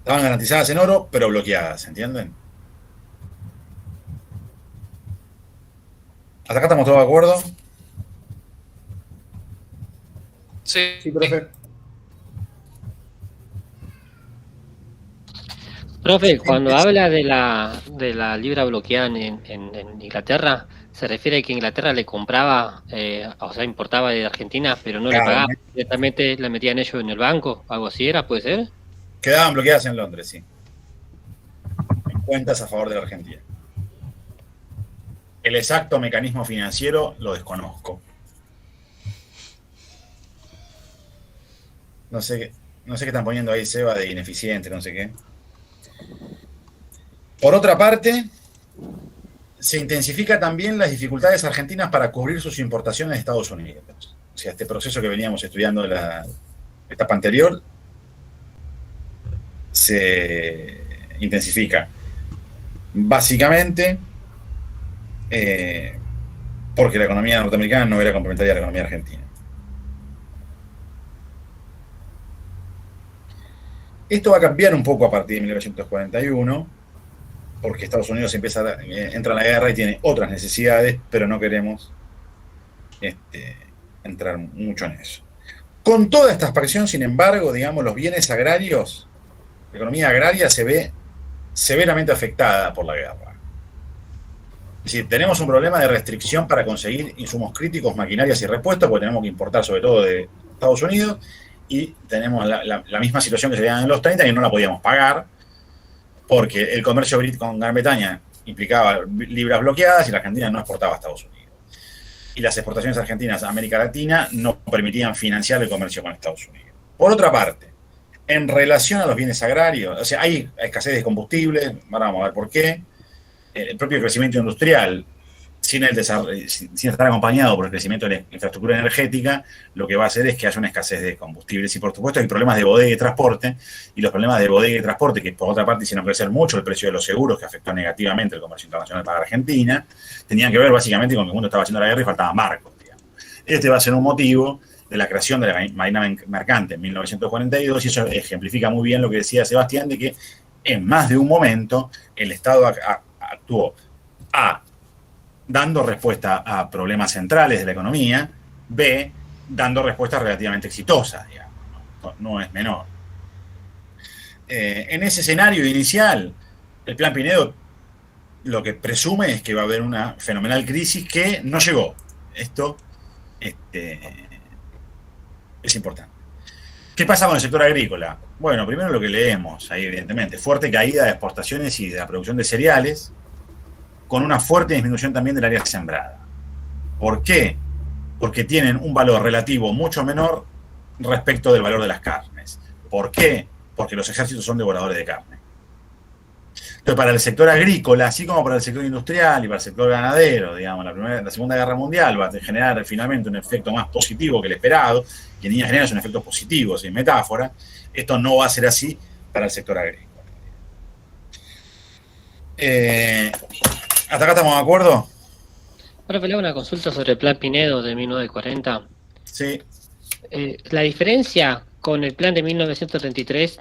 Estaban garantizadas en oro, pero bloqueadas, ¿entienden? ¿Hasta acá estamos todos de acuerdo? Sí. Sí, profe. Profe, cuando habla de la libra bloqueada en Inglaterra, ¿se refiere a que Inglaterra le compraba, o sea, importaba de Argentina, pero no le pagaba? Directamente la metían ellos en el banco, algo así era, ¿puede ser? Quedaban bloqueadas en Londres, sí. En cuentas a favor de la Argentina. El exacto mecanismo financiero lo desconozco. No sé qué están poniendo ahí, Seba, de ineficiente, no sé qué. Por otra parte, se intensifica también las dificultades argentinas para cubrir sus importaciones de Estados Unidos. O sea, este proceso que veníamos estudiando de la etapa anterior se intensifica. Básicamente, porque la economía norteamericana no era complementaria a la economía argentina. Esto va a cambiar un poco a partir de 1941, porque Estados Unidos entra en la guerra y tiene otras necesidades, pero no queremos entrar mucho en eso. Con toda esta expansión, sin embargo, digamos, los bienes agrarios, la economía agraria se ve severamente afectada por la guerra. Es decir, tenemos un problema de restricción para conseguir insumos críticos, maquinarias y repuestos, porque tenemos que importar sobre todo de Estados Unidos, y tenemos la misma situación que se veía en los 30, y no la podíamos pagar. porque el comercio con Gran Bretaña implicaba libras bloqueadas y la Argentina no exportaba a Estados Unidos. Y las exportaciones argentinas a América Latina no permitían financiar el comercio con Estados Unidos. Por otra parte, en relación a los bienes agrarios, o sea, hay escasez de combustible, ahora vamos a ver por qué. El propio crecimiento industrial, sin estar acompañado por el crecimiento de la infraestructura energética, lo que va a hacer es que haya una escasez de combustibles. Y por supuesto hay problemas de bodega y transporte, y los problemas de bodega y transporte, que por otra parte hicieron crecer mucho el precio de los seguros, que afectó negativamente el comercio internacional para Argentina, tenían que ver básicamente con que el mundo estaba haciendo la guerra y faltaban barcos, digamos. Este va a ser un motivo de la creación de la Marina Mercante en 1942, y eso ejemplifica muy bien lo que decía Sebastián, de que en más de un momento el Estado actuó dando respuesta a problemas centrales de la economía, B, dando respuestas relativamente exitosas, digamos, no es menor. En ese escenario inicial, el Plan Pinedo lo que presume es que va a haber una fenomenal crisis que no llegó. Esto es importante. ¿Qué pasa con el sector agrícola? Bueno, primero lo que leemos ahí, evidentemente, fuerte caída de exportaciones y de la producción de cereales, con una fuerte disminución también del área sembrada. ¿Por qué? Porque tienen un valor relativo mucho menor respecto del valor de las carnes. ¿Por qué? Porque los ejércitos son devoradores de carne. Entonces, para el sector agrícola, así como para el sector industrial y para el sector ganadero, digamos, la Segunda Guerra Mundial va a generar finalmente un efecto más positivo que el esperado, y en líneas generales un efecto positivo, sin metáfora. Esto no va a ser así para el sector agrícola. ¿Hasta acá estamos de acuerdo? Ahora le hago una consulta sobre el Plan Pinedo de 1940. Sí. La diferencia con el plan de 1933,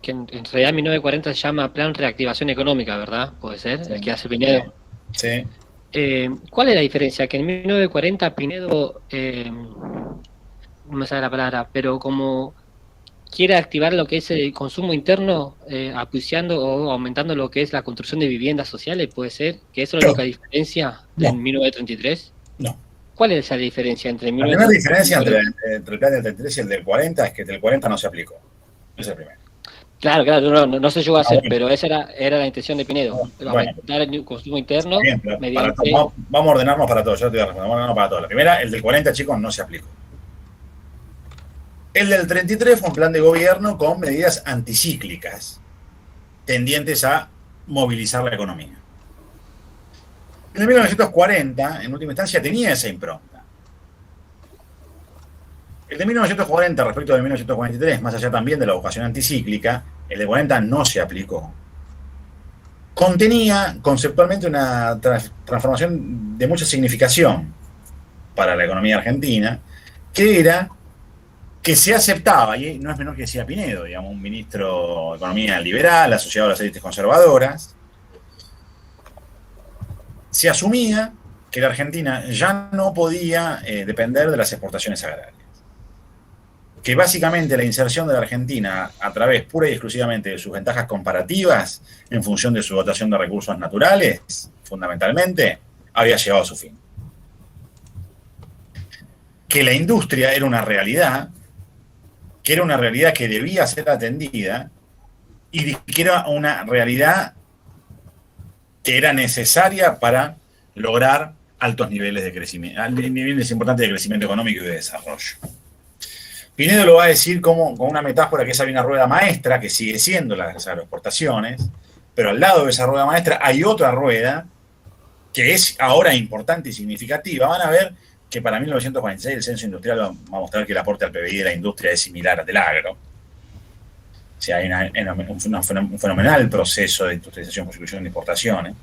que en realidad 1940 se llama Plan Reactivación Económica, ¿verdad? Puede ser, sí. El que hace Pinedo. Sí. ¿Cuál es la diferencia? Que en 1940 Pinedo, no me sale la palabra, pero como quiere activar lo que es el consumo interno, acuciando o aumentando lo que es la construcción de viviendas sociales, ¿puede ser? ¿Que eso es lo que diferencia en 1933? No. ¿Cuál es esa diferencia entre La primera diferencia entre el plan del 33 y el del 40 es que el del 40 no se aplicó. Ese es el primero. Claro, no se llegó a hacer, pero esa era la intención de Pinedo. Aumentar el consumo interno bien, mediante... Vamos a ordenarnos para todos, yo te voy a responder, vamos a ordenarnos para todos. La primera, el del 40, chicos, no se aplicó. El del 33 fue un plan de gobierno con medidas anticíclicas, tendientes a movilizar la economía. El de 1940, en última instancia, tenía esa impronta. El de 1940 respecto del 1943, más allá también de la vocación anticíclica, el de 40 no se aplicó. Contenía conceptualmente una transformación de mucha significación para la economía argentina, que era que se aceptaba, y no es menor que decía Pinedo, digamos, un ministro de Economía liberal, asociado a las élites conservadoras, se asumía que la Argentina ya no podía depender de las exportaciones agrarias. Que básicamente la inserción de la Argentina a través pura y exclusivamente de sus ventajas comparativas, en función de su dotación de recursos naturales, fundamentalmente, había llegado a su fin. Que la industria era una realidad, que era una realidad que debía ser atendida, y que era una realidad que era necesaria para lograr altos niveles de crecimiento, niveles importantes de crecimiento económico y de desarrollo. Pinedo lo va a decir como, con una metáfora que es una rueda maestra, que sigue siendo las agroexportaciones, pero al lado de esa rueda maestra hay otra rueda que es ahora importante y significativa. Van a ver que para 1946 el censo industrial va a mostrar que el aporte al PBI de la industria es similar al del agro. O sea, hay un fenomenal proceso de industrialización, construcción de importaciones.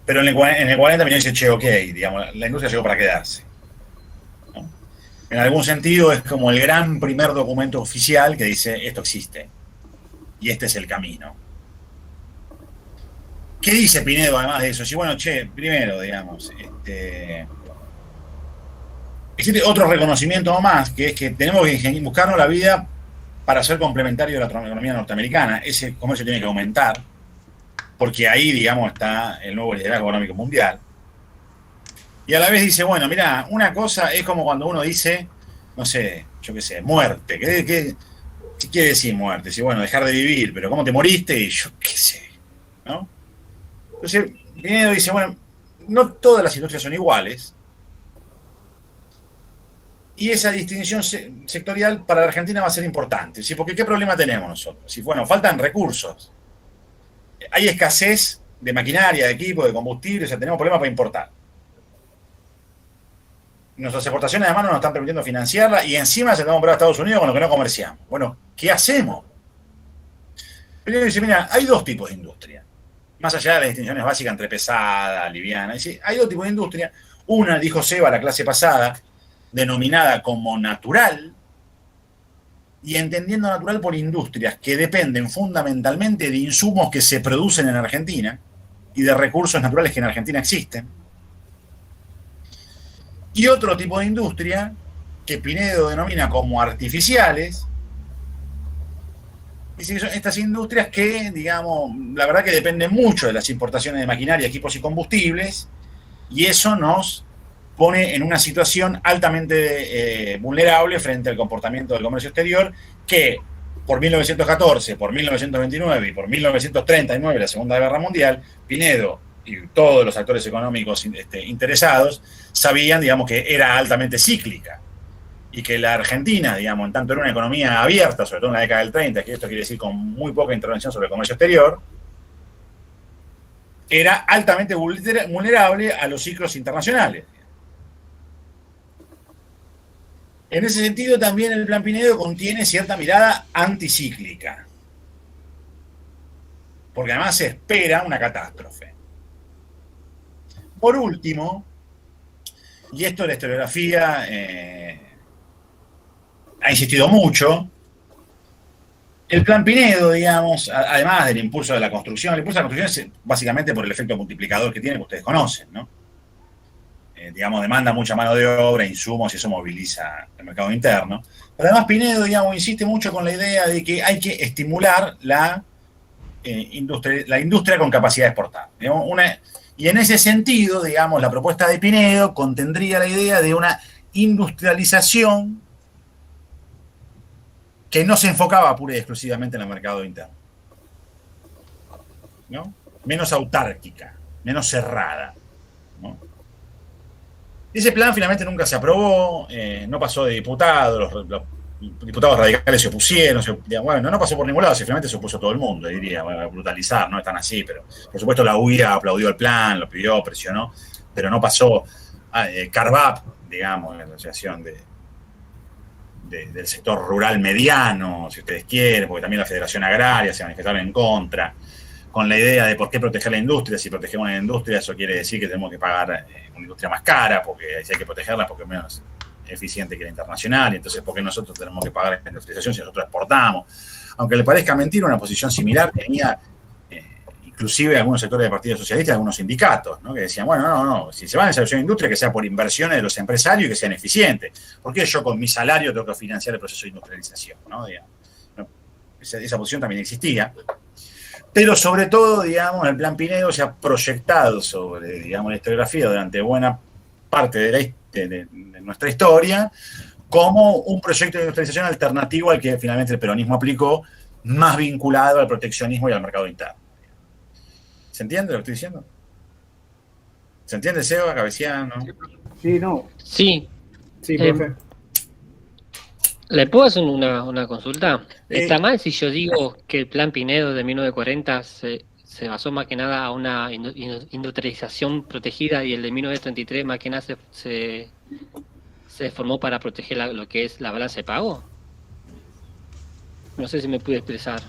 Pero en el 40 Pinedo dice, che, ok, digamos, la industria llegó para quedarse. ¿No? En algún sentido es como el gran primer documento oficial que dice, esto existe. Y este es el camino. ¿Qué dice Pinedo además de eso? Sí, bueno, che, primero, digamos, existe otro reconocimiento más, que es que tenemos que buscarnos la vida para ser complementario de la economía norteamericana. Ese comercio tiene que aumentar, porque ahí, digamos, está el nuevo liderazgo económico mundial. Y a la vez dice, bueno, mira, una cosa es como cuando uno dice, no sé, yo qué sé, muerte. ¿Qué ¿Qué quiere decir muerte? Si, bueno, dejar de vivir, pero ¿cómo te moriste? Y yo qué sé, ¿no? Entonces, Pinedo dice, bueno, no todas las industrias son iguales, y esa distinción sectorial para la Argentina va a ser importante, ¿sí? Porque ¿qué problema tenemos nosotros? Si, bueno, faltan recursos, hay escasez de maquinaria, de equipo, de combustible, o sea, tenemos problemas para importar. Nuestras exportaciones además no nos están permitiendo financiarla y encima se tenemos que comprar a Estados Unidos con lo que no comerciamos. Bueno, ¿qué hacemos? Primero dice, mira, hay dos tipos de industria. Más allá de las distinciones básicas entre pesada, liviana. Dice, hay dos tipos de industria. Una, dijo Seba la clase pasada, denominada como natural, y entendiendo natural por industrias que dependen fundamentalmente de insumos que se producen en Argentina y de recursos naturales que en Argentina existen. Y otro tipo de industria que Pinedo denomina como artificiales. Dice que son estas industrias que, digamos, la verdad que dependen mucho de las importaciones de maquinaria, equipos y combustibles, y eso nos pone en una situación altamente vulnerable frente al comportamiento del comercio exterior, que por 1914, por 1929 y por 1939, la Segunda Guerra Mundial, Pinedo y todos los actores económicos interesados sabían, digamos, que era altamente cíclica y que la Argentina, digamos, en tanto era una economía abierta, sobre todo en la década del 30, que esto quiere decir con muy poca intervención sobre el comercio exterior, era altamente vulnerable a los ciclos internacionales. En ese sentido, también el Plan Pinedo contiene cierta mirada anticíclica, porque además se espera una catástrofe. Por último, y esto la historiografía ha insistido mucho, el Plan Pinedo, digamos, además del impulso de la construcción, el impulso de la construcción es básicamente por el efecto multiplicador que tiene, que ustedes conocen, ¿no? Digamos, demanda mucha mano de obra, insumos, y eso moviliza el mercado interno. Pero además Pinedo, digamos, insiste mucho con la idea de que hay que estimular la industria con capacidad de exportar. Digamos, y en ese sentido, digamos, la propuesta de Pinedo contendría la idea de una industrialización que no se enfocaba pura y exclusivamente en el mercado interno, ¿no? Menos autárquica, menos cerrada, ¿no? Ese plan finalmente nunca se aprobó, no pasó de diputados, los diputados radicales se opusieron, bueno, no pasó por ningún lado, finalmente se opuso todo el mundo, diría, bueno, brutalizar, no es tan así, pero por supuesto la UIA aplaudió el plan, lo pidió, presionó, pero no pasó. Carvap, digamos, la asociación del sector rural mediano, si ustedes quieren, porque también la Federación Agraria se manifestaron en contra, con la idea de por qué proteger la industria. Si protegemos la industria, eso quiere decir que tenemos que pagar una industria más cara, porque si hay que protegerla porque es menos eficiente que la internacional, y entonces ¿por qué nosotros tenemos que pagar la industrialización si nosotros exportamos? Aunque le parezca mentira, una posición similar tenía inclusive algunos sectores del Partido Socialista y algunos sindicatos, ¿no? Que decían, bueno, no, si se va a esa de industria, que sea por inversiones de los empresarios y que sean eficientes. ¿Por qué yo con mi salario tengo que financiar el proceso de industrialización? ¿No? Digamos, esa posición también existía. Pero sobre todo, digamos, el Plan Pinedo se ha proyectado sobre, digamos, la historiografía durante buena parte de nuestra historia como un proyecto de industrialización alternativo al que finalmente el peronismo aplicó, más vinculado al proteccionismo y al mercado interno. ¿Se entiende lo que estoy diciendo? ¿Se entiende, Seba, Cabeciano? Sí, no. Sí. Sí, profe. ¿Le puedo hacer una consulta? ¿Está mal si yo digo que el Plan Pinedo de 1940 se basó más que nada a una industrialización protegida y el de 1933 más que nada se formó para proteger lo que es la balanza de pago? No sé si me pude expresar.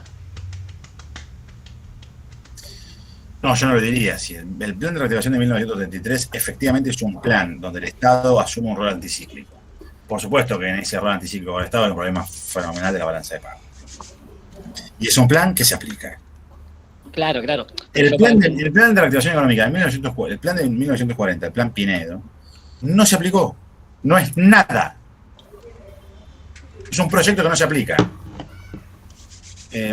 No, yo no lo diría. Si el plan de reactivación de 1933 efectivamente es un plan donde el Estado asume un rol anticíclico. Por supuesto que en ese rol anticíclico del Estado hay un problema fenomenal de la balanza de pago. Y es un plan que se aplica. Claro. El plan de reactivación económica de 1940, el plan de 1940, el plan Pinedo, no se aplicó. No es nada. Es un proyecto que no se aplica.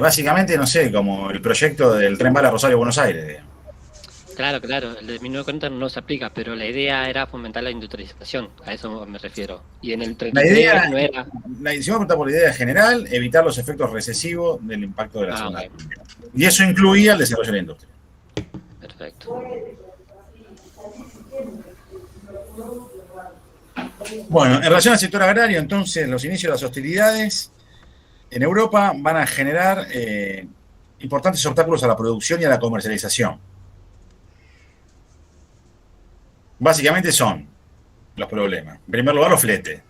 Básicamente, no sé, como el proyecto del tren bala Rosario-Buenos Aires. Claro, el de 1940 no se aplica, pero la idea era fomentar la industrialización, a eso me refiero. Y en el La 33 idea, no era... la edición apunta por la idea general, evitar los efectos recesivos del impacto de la Segunda Guerra Mundial. Y eso incluía el desarrollo de la industria. Perfecto. Bueno, en relación al sector agrario, entonces, los inicios de las hostilidades en Europa van a generar importantes obstáculos a la producción y a la comercialización. Básicamente son los problemas. En primer lugar, los fletes.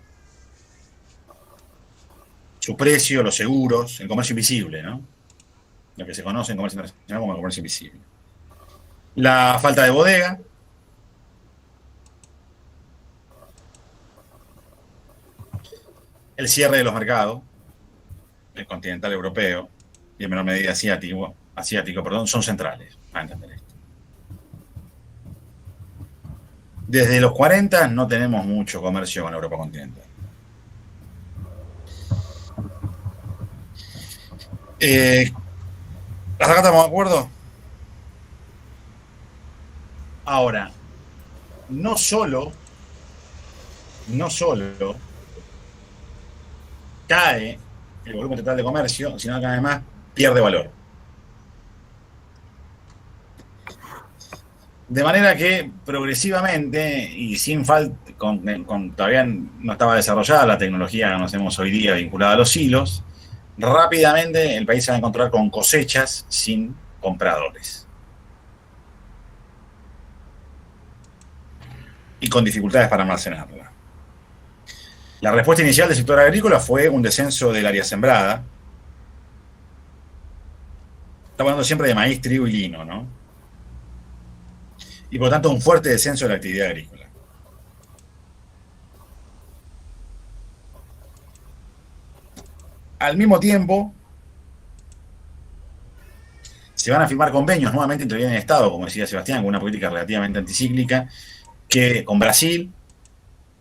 Su precio, los seguros, el comercio invisible, ¿no? Lo que se conoce en comercio internacional como el comercio invisible. La falta de bodega. El cierre de los mercados, el continental europeo y en menor medida asiático, son centrales a entender esto. Desde los 40 no tenemos mucho comercio con Europa continental. ¿Hasta acá estamos de acuerdo? Ahora, no solo cae el volumen total de comercio, sino que además pierde valor. De manera que progresivamente y sin falta, todavía no estaba desarrollada la tecnología que conocemos hoy día vinculada a los hilos, rápidamente el país se va a encontrar con cosechas sin compradores. Y con dificultades para almacenarla. La respuesta inicial del sector agrícola fue un descenso del área sembrada. Estamos hablando siempre de maíz, trigo y lino, ¿no? Y por lo tanto un fuerte descenso de la actividad agrícola. Al mismo tiempo, se van a firmar convenios, nuevamente interviene el Estado, como decía Sebastián, con una política relativamente anticíclica, que con Brasil,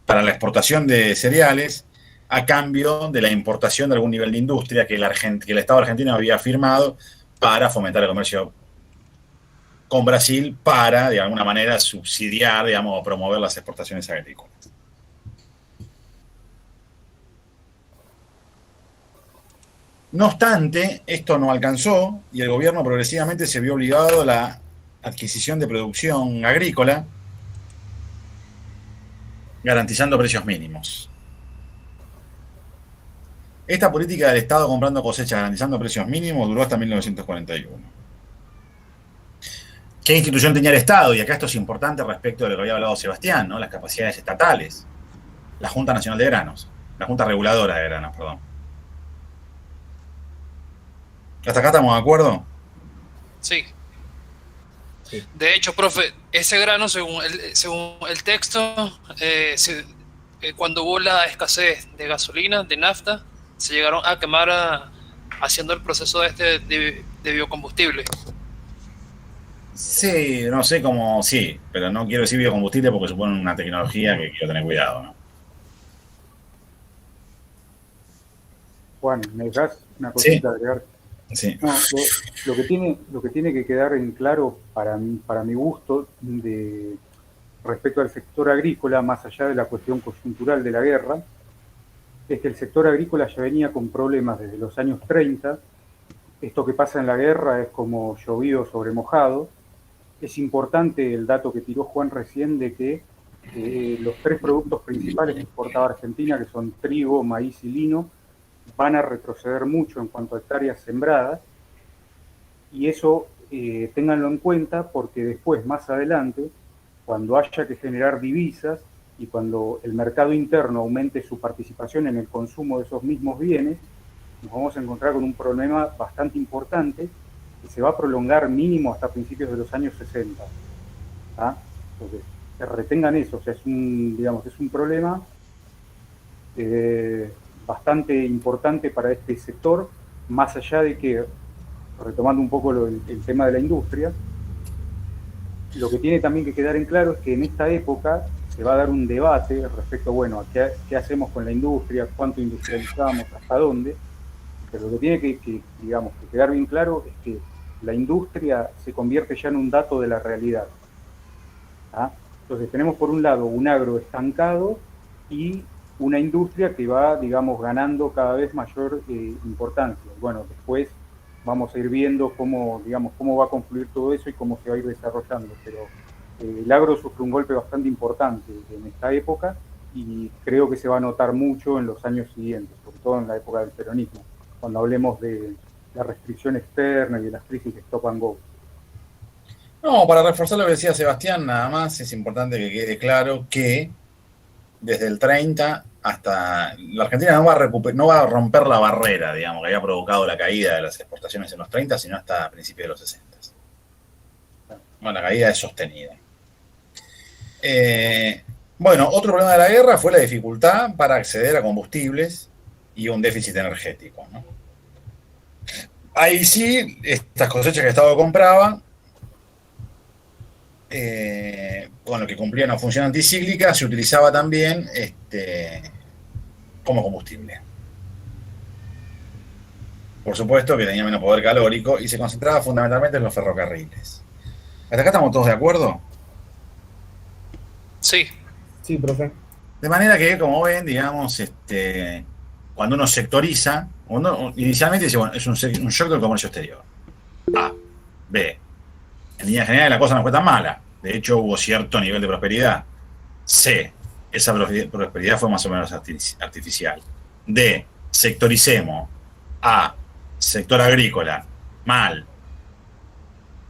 para la exportación de cereales, a cambio de la importación de algún nivel de industria que el Estado argentino había firmado para fomentar el comercio con Brasil para, de alguna manera, subsidiar, digamos, o promover las exportaciones agrícolas. No obstante, esto no alcanzó y el gobierno progresivamente se vio obligado a la adquisición de producción agrícola, garantizando precios mínimos. Esta política del Estado comprando cosechas garantizando precios mínimos duró hasta 1941. ¿Qué institución tenía el Estado? Y acá esto es importante respecto de lo que había hablado Sebastián, ¿no? Las capacidades estatales. La Junta Nacional de Granos. La Junta Reguladora de Granos, perdón. ¿Hasta acá estamos de acuerdo? Sí. De hecho, profe, ese grano, según el texto, cuando hubo la escasez de gasolina, de nafta, se llegaron a quemar haciendo el proceso de biocombustible. Sí, no sé cómo, sí, pero no quiero decir biocombustible porque supone una tecnología que quiero tener cuidado, ¿no? Juan, ¿me dejas una cosita agregar? Sí. No, lo que tiene que quedar en claro para mi gusto respecto al sector agrícola, más allá de la cuestión coyuntural de la guerra, es que el sector agrícola ya venía con problemas desde los años 30. Esto que pasa en la guerra es como llovido sobre mojado. Es importante el dato que tiró Juan recién de que los 3 productos principales que exportaba Argentina, que son trigo, maíz y lino, van a retroceder mucho en cuanto a hectáreas sembradas, y eso ténganlo en cuenta porque después, más adelante, cuando haya que generar divisas y cuando el mercado interno aumente su participación en el consumo de esos mismos bienes, nos vamos a encontrar con un problema bastante importante que se va a prolongar mínimo hasta principios de los años 60. ¿Ah? Entonces, que retengan eso, o sea, es un problema bastante importante para este sector, más allá de que, retomando un poco el tema de la industria, lo que tiene también que quedar en claro es que en esta época se va a dar un debate respecto, bueno, a qué hacemos con la industria, cuánto industrializamos, hasta dónde, pero lo que tiene que quedar bien claro es que la industria se convierte ya en un dato de la realidad. ¿ah? Entonces tenemos por un lado un agro estancado y una industria que va, digamos, ganando cada vez mayor importancia. Bueno, después vamos a ir viendo cómo, digamos, cómo va a confluir todo eso y cómo se va a ir desarrollando, pero el agro sufre un golpe bastante importante en esta época y creo que se va a notar mucho en los años siguientes, sobre todo en la época del peronismo, cuando hablemos de la restricción externa y de las crisis de stop and go. No, para reforzar lo que decía Sebastián, nada más es importante que quede claro que desde el 30 hasta la Argentina no va a romper la barrera, digamos, que había provocado la caída de las exportaciones en los 30, sino hasta principios de los 60. Bueno, la caída es sostenida. Bueno, otro problema de la guerra fue la dificultad para acceder a combustibles y un déficit energético, ¿no? Ahí sí, estas cosechas que el Estado compraba, con lo que cumplía una función anticíclica, se utilizaba también como combustible. Por supuesto que tenía menos poder calórico y se concentraba fundamentalmente en los ferrocarriles. ¿Hasta acá estamos todos de acuerdo? Sí. Sí, profe. De manera que, como ven, digamos, cuando uno sectoriza, inicialmente dice, bueno, es un shock del comercio exterior. A. B. En línea general la cosa no fue tan mala. De hecho, hubo cierto nivel de prosperidad. C. Esa prosperidad fue más o menos artificial. D. Sectoricemos. A. Sector agrícola. Mal.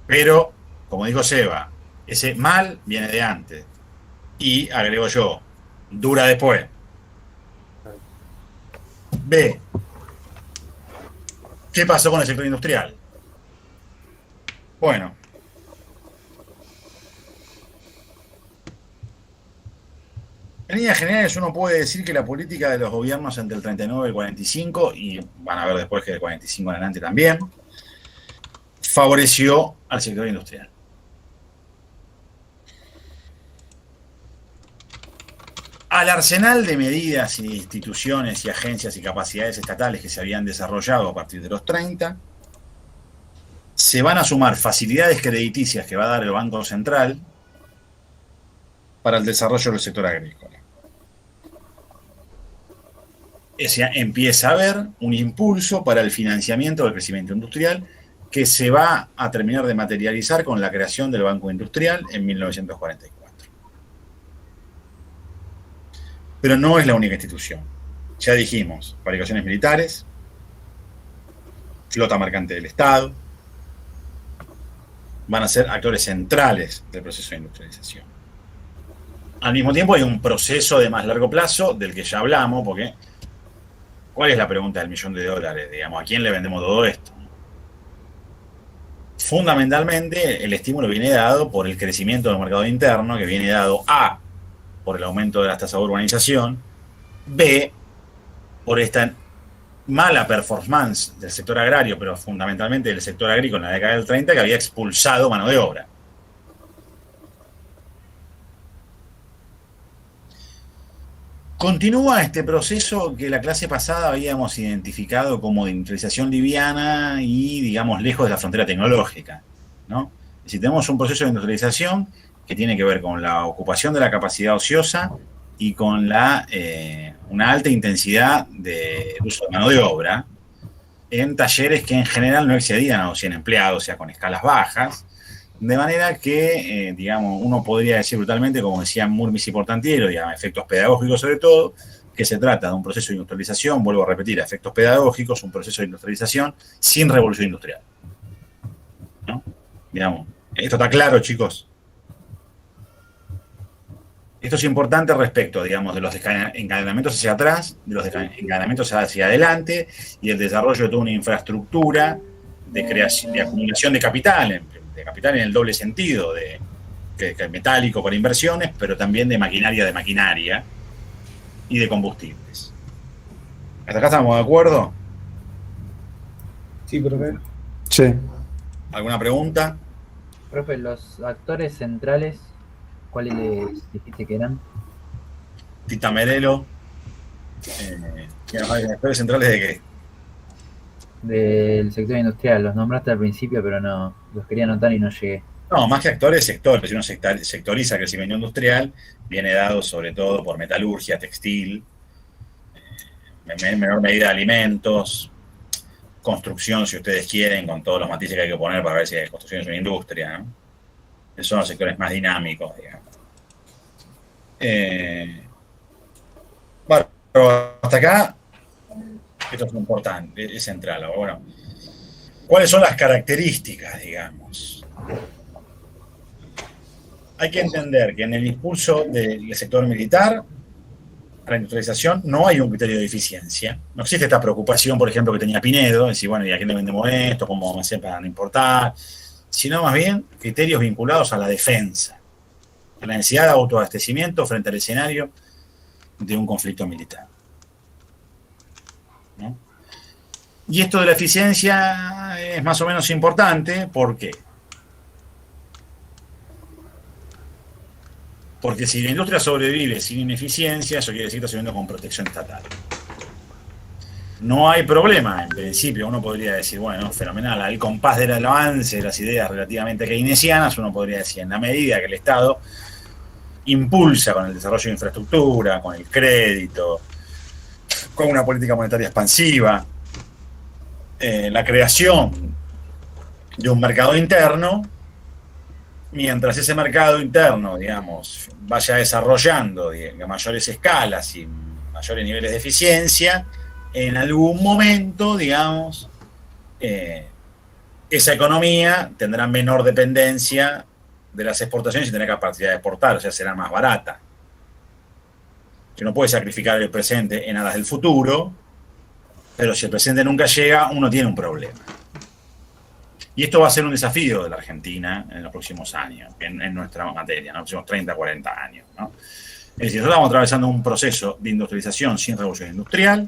Pero, como dijo Seba, ese mal viene de antes. Y, agrego yo, dura después. B. ¿Qué pasó con el sector industrial? Bueno. En líneas generales uno puede decir que la política de los gobiernos entre el 39 y el 45, y van a ver después que del 45 en adelante también, favoreció al sector industrial. Al arsenal de medidas y instituciones y agencias y capacidades estatales que se habían desarrollado a partir de los 30, se van a sumar facilidades crediticias que va a dar el Banco Central para el desarrollo del sector agrícola. Empieza a haber un impulso para el financiamiento del crecimiento industrial que se va a terminar de materializar con la creación del Banco Industrial en 1944. Pero no es la única institución. Ya dijimos, fabricaciones militares, flota mercante del Estado, van a ser actores centrales del proceso de industrialización. Al mismo tiempo hay un proceso de más largo plazo del que ya hablamos, porque ¿cuál es la pregunta del $1.000.000? Digamos, ¿a quién le vendemos todo esto? Fundamentalmente, el estímulo viene dado por el crecimiento del mercado interno, que viene dado A, por el aumento de las tasas de urbanización, B, por esta mala performance del sector agrario, pero fundamentalmente del sector agrícola en la década del 30, que había expulsado mano de obra. Continúa este proceso que la clase pasada habíamos identificado como de industrialización liviana y, digamos, lejos de la frontera tecnológica, ¿no? Es decir, tenemos un proceso de industrialización que tiene que ver con la ocupación de la capacidad ociosa y con una alta intensidad de uso de mano de obra en talleres que en general no excedían a 100 empleados, o sea, con escalas bajas, de manera que, digamos, uno podría decir brutalmente, como decían Murmis y Portantiero, digamos, efectos pedagógicos sobre todo, que se trata de un proceso de industrialización, vuelvo a repetir, a efectos pedagógicos, un proceso de industrialización sin revolución industrial, ¿no? Digamos, esto está claro, chicos. Esto es importante respecto, digamos, de los encadenamientos hacia atrás, de los encadenamientos hacia adelante y el desarrollo de toda una infraestructura de creación, de acumulación de capital en el doble sentido, de metálico para inversiones, pero también de maquinaria y de combustibles. ¿Hasta acá estamos de acuerdo? Sí, profe. Sí. ¿Alguna pregunta? Profe, los actores centrales, ¿cuáles les dijiste que eran? Tita Merelo. ¿Actores centrales de qué? Del sector industrial, los nombraste al principio, pero no, los quería anotar y no llegué. No, más que actores, sectores. Si uno sectoriza el crecimiento industrial, viene dado sobre todo por metalurgia, textil, en menor medida alimentos, construcción, si ustedes quieren, con todos los matices que hay que poner para ver si la construcción es una industria, ¿no? Esos son los sectores más dinámicos, digamos. Bueno, hasta acá, esto es importante, es central. Bueno, ¿cuáles son las características, digamos? Hay que entender que en el impulso del sector militar a la industrialización no hay un criterio de eficiencia. No existe esta preocupación, por ejemplo, que tenía Pinedo, de decir, bueno, ¿y a quién le vendemos esto? ¿Cómo vamos a hacer para no importar? Sino más bien criterios vinculados a la defensa, a la necesidad de autoabastecimiento frente al escenario de un conflicto militar, ¿no? Y esto de la eficiencia es más o menos importante. ¿Por qué? Porque si la industria sobrevive sin ineficiencia, eso quiere decir que está subiendo con protección estatal. No hay problema, en principio. Uno podría decir, bueno, fenomenal, al compás del avance de las ideas relativamente keynesianas, uno podría decir, en la medida que el Estado impulsa con el desarrollo de infraestructura, con el crédito, con una política monetaria expansiva, la creación de un mercado interno, mientras ese mercado interno, digamos, vaya desarrollando a mayores escalas y mayores niveles de eficiencia, en algún momento, digamos, esa economía tendrá menor dependencia de las exportaciones y tendrá capacidad de exportar, o sea, será más barata. Si uno puede sacrificar el presente en aras del futuro, pero si el presente nunca llega, uno tiene un problema. Y esto va a ser un desafío de la Argentina en los próximos años, en nuestra materia, en los próximos 30, 40 años, ¿no? Es decir, nosotros estamos atravesando un proceso de industrialización sin revolución industrial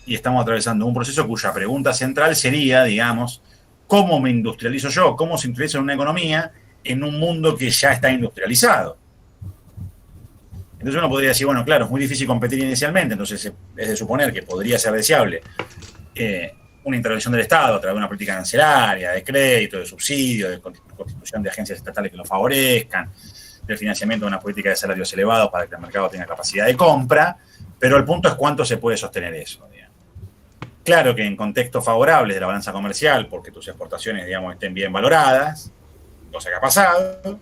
y estamos atravesando un proceso cuya pregunta central sería, digamos, ¿cómo me industrializo yo? ¿Cómo se industrializa una economía en un mundo que ya está industrializado? Entonces uno podría decir, bueno, claro, es muy difícil competir inicialmente, entonces es de suponer que podría ser deseable una intervención del Estado a través de una política arancelaria, de crédito, de subsidio, de constitución de agencias estatales que lo favorezcan, del financiamiento de una política de salarios elevados para que el mercado tenga capacidad de compra, pero el punto es cuánto se puede sostener eso, digamos. Claro que en contextos favorables de la balanza comercial, porque tus exportaciones, digamos, estén bien valoradas, cosa que ha pasado,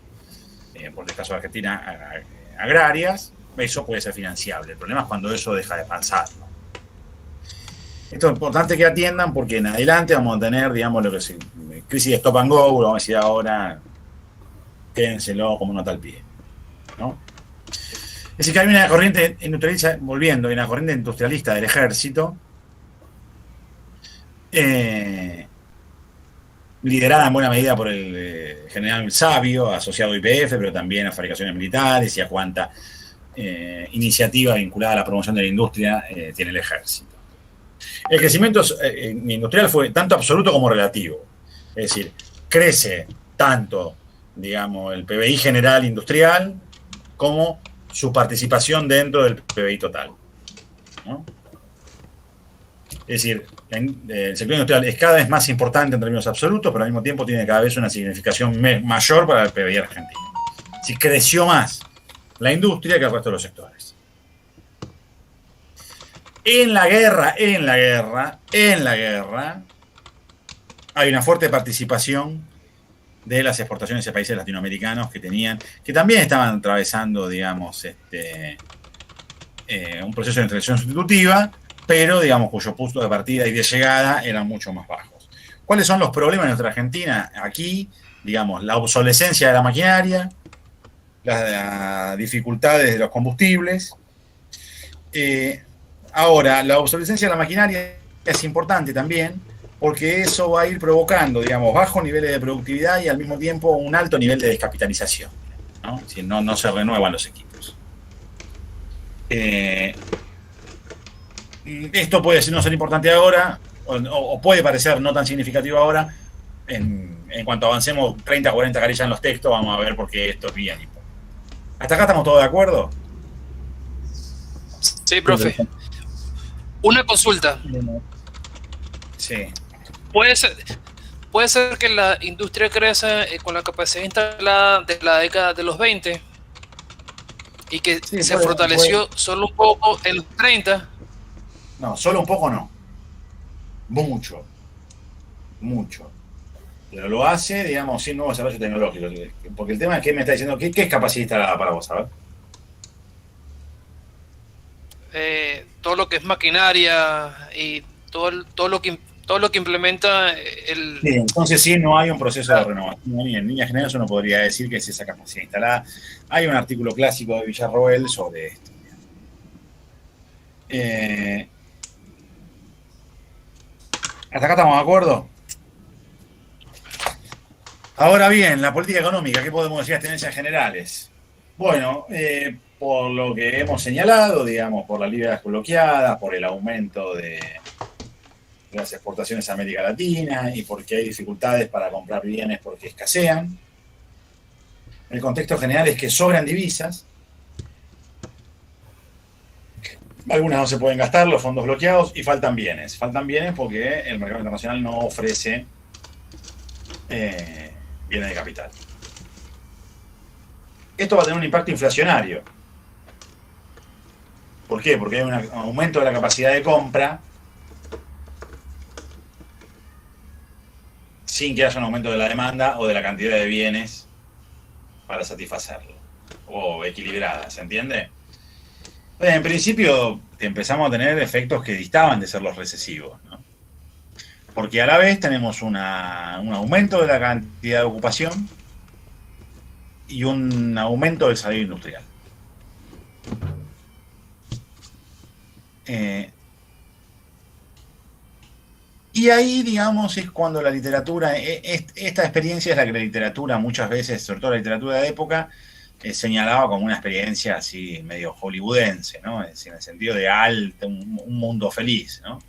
por el caso de Argentina, agrarias, eso puede ser financiable. El problema es cuando eso deja de pasar, ¿no? Esto es importante que atiendan porque en adelante vamos a tener, digamos, lo que es crisis de stop and go, lo vamos a decir ahora, quédenselo como nota al pie, ¿no? Es decir, que hay una corriente industrialista, volviendo, hay una corriente industrialista del ejército, liderada en buena medida por el general Sabio, asociado a YPF, pero también a fabricaciones militares y a cuanta iniciativa vinculada a la promoción de la industria tiene el ejército. El crecimiento industrial fue tanto absoluto como relativo. Es decir, crece tanto, digamos, el PBI general industrial como su participación dentro del PBI total, ¿no? Es decir, el sector industrial es cada vez más importante en términos absolutos, pero al mismo tiempo tiene cada vez una significación mayor para el PBI argentino. Es decir, creció más la industria que el resto de los sectores. En la guerra, hay una fuerte participación de las exportaciones de países latinoamericanos que también estaban atravesando, digamos, un proceso de industrialización sustitutiva, pero, digamos, cuyo punto de partida y de llegada eran mucho más bajos. ¿Cuáles son los problemas de nuestra Argentina? Aquí, digamos, la obsolescencia de la maquinaria, las dificultades de los combustibles. Ahora, la obsolescencia de la maquinaria es importante también porque eso va a ir provocando, digamos, bajos niveles de productividad y al mismo tiempo un alto nivel de descapitalización, ¿no? Si no se renuevan los equipos. Esto puede no ser importante ahora o puede parecer no tan significativo ahora. En cuanto avancemos 30 o 40 carillas en los textos, vamos a ver por qué esto es bien importante. ¿Hasta acá estamos todos de acuerdo? Sí, profe. Una consulta. Sí. Puede ser, puede ser que la industria crezca con la capacidad instalada de la década de los 20 y que Sí, se puede, fortaleció solo un poco en los 30. No, solo un poco no. Mucho. Pero lo hace, digamos, sin nuevo desarrollo tecnológico. Porque el tema es que me está diciendo, ¿qué es capacidad instalada para vos? A ver. Todo lo que es maquinaria y todo lo que implementa el... Sí, entonces sí, no hay un proceso de renovación. Y en líneas generales uno podría decir que es esa capacidad instalada. Hay un artículo clásico de Villarroel sobre esto. ¿Hasta acá estamos de acuerdo? Ahora bien, la política económica, ¿qué podemos decir las tendencias generales? Bueno, por lo que hemos señalado, digamos, por las libras bloqueadas, por el aumento de las exportaciones a América Latina y porque hay dificultades para comprar bienes porque escasean. El contexto general es que sobran divisas. Algunas no se pueden gastar, los fondos bloqueados, y faltan bienes. Faltan bienes porque el mercado internacional no ofrece bienes de capital. Esto va a tener un impacto inflacionario. ¿Por qué? Porque hay un aumento de la capacidad de compra sin que haya un aumento de la demanda o de la cantidad de bienes para satisfacerlo. O equilibrada, ¿se entiende? En principio empezamos a tener efectos que distaban de ser los recesivos, ¿no? Porque a la vez tenemos un aumento de la cantidad de ocupación y un aumento del salario industrial. Y ahí, digamos, es cuando la literatura, esta experiencia es la que la literatura muchas veces, sobre todo la literatura de época, señalaba como una experiencia así medio hollywoodense, ¿no? Es decir, en el sentido de alto, un mundo feliz, ¿no?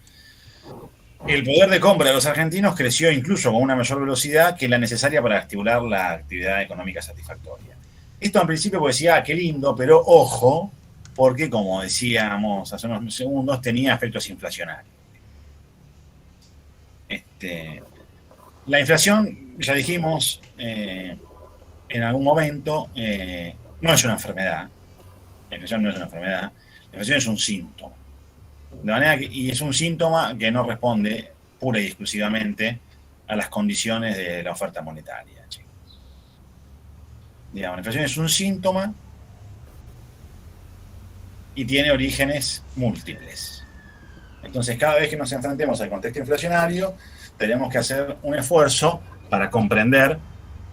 El poder de compra de los argentinos creció incluso con una mayor velocidad que la necesaria para estimular la actividad económica satisfactoria. Esto en principio pues decía, qué lindo, pero ojo, porque como decíamos hace unos segundos, tenía efectos inflacionarios. La inflación, ya dijimos en algún momento, no es una enfermedad. La inflación no es una enfermedad. La inflación es un síntoma. De manera que, y es un síntoma que no responde pura y exclusivamente a las condiciones de la oferta monetaria, chicos. Digamos, la inflación es un síntoma y tiene orígenes múltiples. Entonces, cada vez que nos enfrentemos al contexto inflacionario, tenemos que hacer un esfuerzo para comprender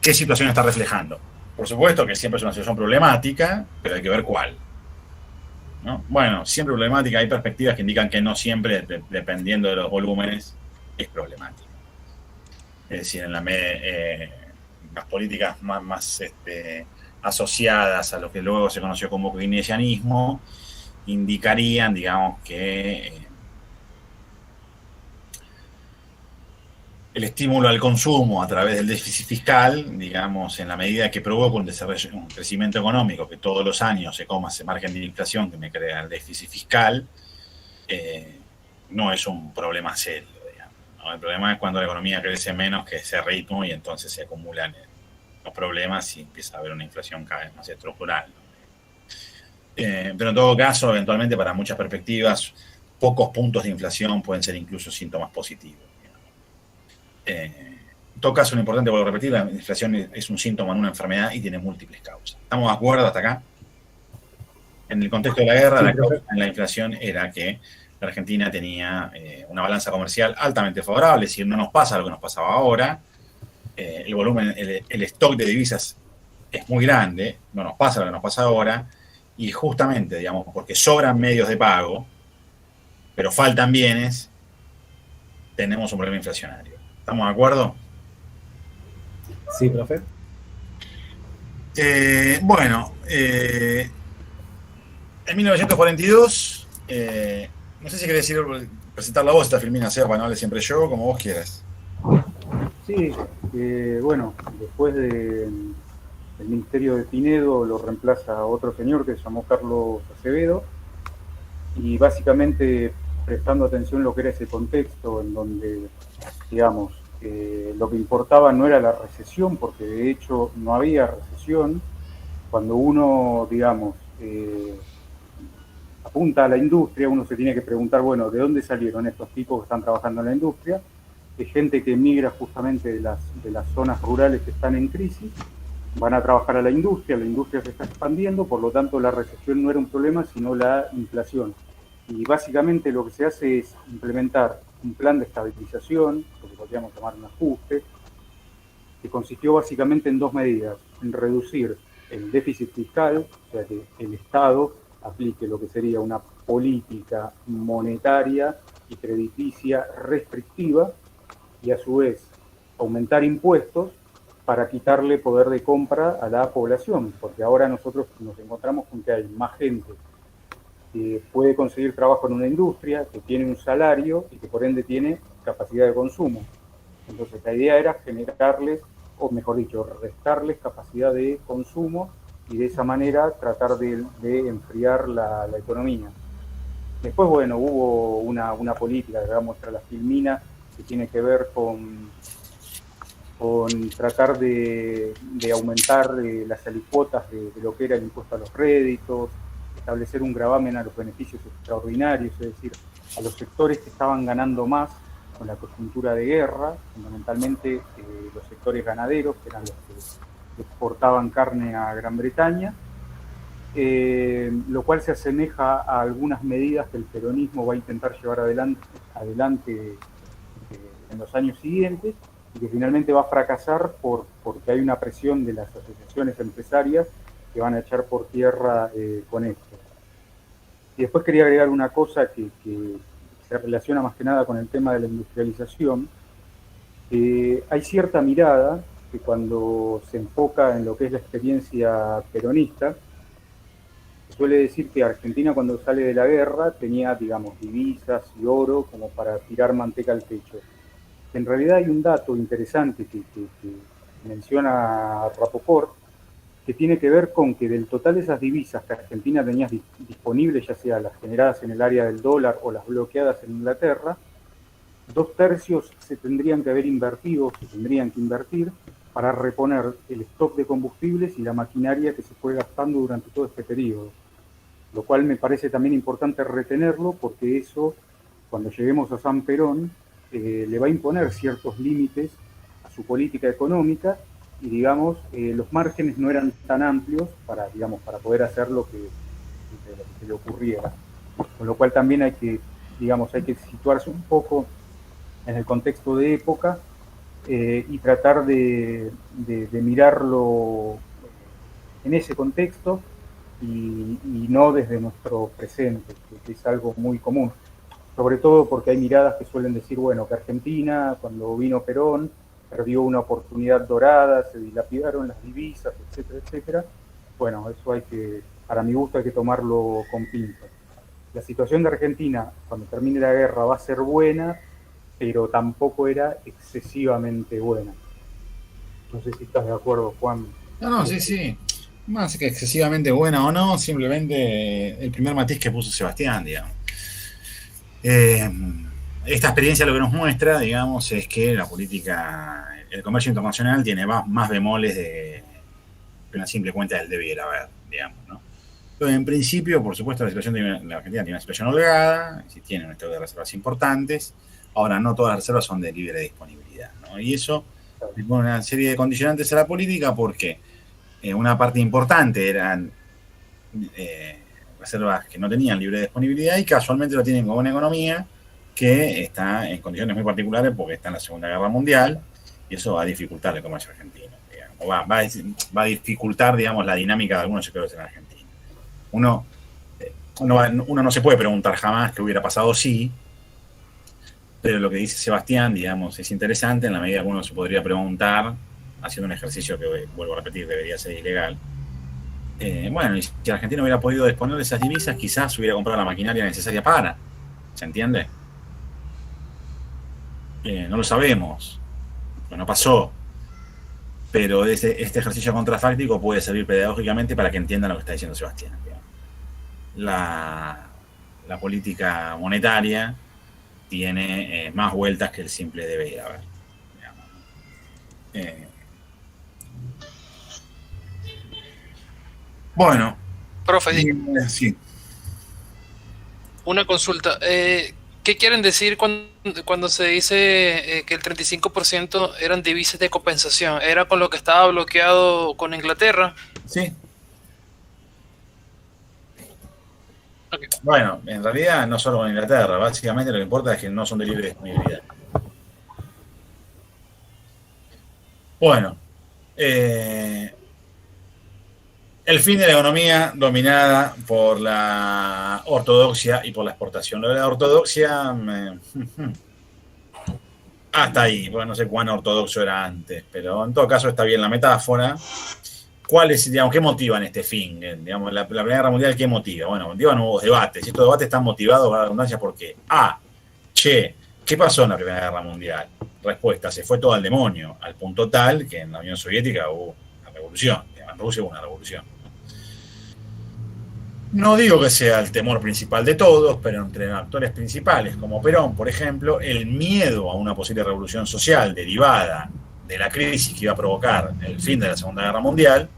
qué situación está reflejando. Por supuesto que siempre es una situación problemática, pero hay que ver cuál, ¿no? Bueno, siempre problemática, hay perspectivas que indican que no siempre, dependiendo de los volúmenes, es problemática. Es decir, en las políticas más asociadas a lo que luego se conoció como keynesianismo, indicarían, digamos, que el estímulo al consumo a través del déficit fiscal, digamos, en la medida que provoca un crecimiento económico, que todos los años se coma ese margen de inflación que me crea el déficit fiscal, no es un problema serio, digamos, ¿no? El problema es cuando la economía crece menos que ese ritmo y entonces se acumulan los problemas y empieza a haber una inflación cada vez más estructural, ¿no? Pero en todo caso, eventualmente, para muchas perspectivas, pocos puntos de inflación pueden ser incluso síntomas positivos. En todo caso, lo importante, vuelvo a repetir, la inflación es un síntoma de una enfermedad y tiene múltiples causas. ¿Estamos de acuerdo hasta acá? En el contexto de la guerra, la causa en la inflación era que la Argentina tenía una balanza comercial altamente favorable, es decir, no nos pasa lo que nos pasaba ahora, el volumen, el stock de divisas es muy grande, no nos pasa lo que nos pasa ahora, y justamente, digamos, porque sobran medios de pago, pero faltan bienes, tenemos un problema inflacionario. ¿Estamos de acuerdo? Sí, profe. Bueno, en 1942, no sé si querés presentar la voz, esta Filmina Serpa, no hable siempre yo, como vos quieras. Sí, bueno, después del ministerio de Pinedo lo reemplaza otro señor que se llamó Carlos Acevedo, y básicamente prestando atención a lo que era ese contexto en donde, digamos, lo que importaba no era la recesión, porque de hecho no había recesión. Cuando uno, digamos, apunta a la industria, uno se tiene que preguntar, bueno, ¿de dónde salieron estos tipos que están trabajando en la industria? Es gente que emigra justamente de las zonas rurales que están en crisis, van a trabajar a la industria se está expandiendo, por lo tanto la recesión no era un problema, sino la inflación. Y básicamente lo que se hace es implementar un plan de estabilización, lo que podríamos llamar un ajuste, que consistió básicamente en dos medidas: en reducir el déficit fiscal, o sea que el Estado aplique lo que sería una política monetaria y crediticia restrictiva, y a su vez aumentar impuestos para quitarle poder de compra a la población, porque ahora nosotros nos encontramos con que hay más gente que puede conseguir trabajo en una industria, que tiene un salario y que por ende tiene capacidad de consumo. Entonces la idea era generarles, o mejor dicho, restarles capacidad de consumo y de esa manera tratar de enfriar la economía. Después, bueno, hubo una política que muestra la Filmina, que tiene que ver con tratar de aumentar las alícuotas de lo que era el impuesto a los réditos, establecer un gravamen a los beneficios extraordinarios, es decir, a los sectores que estaban ganando más con la coyuntura de guerra, fundamentalmente los sectores ganaderos, que eran los que exportaban carne a Gran Bretaña, lo cual se asemeja a algunas medidas que el peronismo va a intentar llevar adelante en los años siguientes, y que finalmente va a fracasar porque hay una presión de las asociaciones empresarias que van a echar por tierra con esto. Y después quería agregar una cosa que se relaciona más que nada con el tema de la industrialización. Hay cierta mirada que cuando se enfoca en lo que es la experiencia peronista, suele decir que Argentina cuando sale de la guerra tenía, digamos, divisas y oro como para tirar manteca al techo. En realidad hay un dato interesante que menciona Rapoport, que tiene que ver con que del total de esas divisas que Argentina tenía disponibles, ya sea las generadas en el área del dólar o las bloqueadas en Inglaterra, 2/3 se tendrían que invertir para reponer el stock de combustibles y la maquinaria que se fue gastando durante todo este periodo. Lo cual me parece también importante retenerlo, porque eso, cuando lleguemos a San Perón, le va a imponer ciertos límites a su política económica, y digamos, los márgenes no eran tan amplios para poder hacer lo que le ocurriera. Con lo cual también hay que situarse un poco en el contexto de época y tratar de mirarlo en ese contexto y no desde nuestro presente, que es algo muy común. Sobre todo porque hay miradas que suelen decir, bueno, que Argentina, cuando vino Perón, perdió una oportunidad dorada, se dilapidaron las divisas, etcétera, etcétera. Bueno, eso para mi gusto hay que tomarlo con pinzas. La situación de Argentina, cuando termine la guerra, va a ser buena, pero tampoco era excesivamente buena. No sé si estás de acuerdo, Juan. No, sí. Más que excesivamente buena o no, simplemente el primer matiz que puso Sebastián, digamos. Esta experiencia lo que nos muestra, digamos, es que la política, el comercio internacional tiene más bemoles de una simple cuenta del debiera haber, digamos, ¿no? Pero en principio, por supuesto, la situación de la Argentina tiene una situación holgada, tiene un estado de reservas importantes. Ahora, no todas las reservas son de libre disponibilidad, ¿no? Y eso le pone una serie de condicionantes a la política, porque una parte importante eran reservas que no tenían libre disponibilidad y casualmente lo tienen con una economía que está en condiciones muy particulares porque está en la Segunda Guerra Mundial, y eso va a dificultar el comercio argentino, digamos. Va a dificultar, digamos, la dinámica de algunos sectores en Argentina. Uno no se puede preguntar jamás qué hubiera pasado si, pero lo que dice Sebastián, digamos, es interesante en la medida que uno se podría preguntar, haciendo un ejercicio que, vuelvo a repetir, debería ser ilegal. Bueno, y si Argentina hubiera podido disponer de esas divisas, quizás hubiera comprado la maquinaria necesaria para. ¿Se entiende? No lo sabemos, pues no pasó. Pero este ejercicio contrafáctico puede servir pedagógicamente para que entiendan lo que está diciendo Sebastián. La política monetaria tiene más vueltas que el simple debe ir a ver. Bueno, Profe, sí. una consulta. ¿Qué quieren decir cuando se dice que el 35% eran divisas de compensación? ¿Era con lo que estaba bloqueado con Inglaterra? Sí. Ok. Bueno, en realidad no solo con Inglaterra, básicamente lo que importa es que no son de libre disponibilidad. Bueno, el fin de la economía dominada por la ortodoxia y por la exportación. Lo de la ortodoxia, hasta ahí, bueno, no sé cuán ortodoxo era antes, pero en todo caso está bien la metáfora. ¿Cuáles, digamos, qué motivan este fin? Digamos, la Primera Guerra Mundial, ¿qué motiva? Bueno, motivan nuevos debates. Y estos debates están motivados, a la redundancia, ¿por qué? ¿Qué pasó en la Primera Guerra Mundial? Respuesta, se fue todo al demonio, al punto tal que en la Unión Soviética hubo una revolución, en Rusia hubo una revolución. No digo que sea el temor principal de todos, pero entre actores principales como Perón, por ejemplo, el miedo a una posible revolución social derivada de la crisis que iba a provocar el fin de la Segunda Guerra Mundial,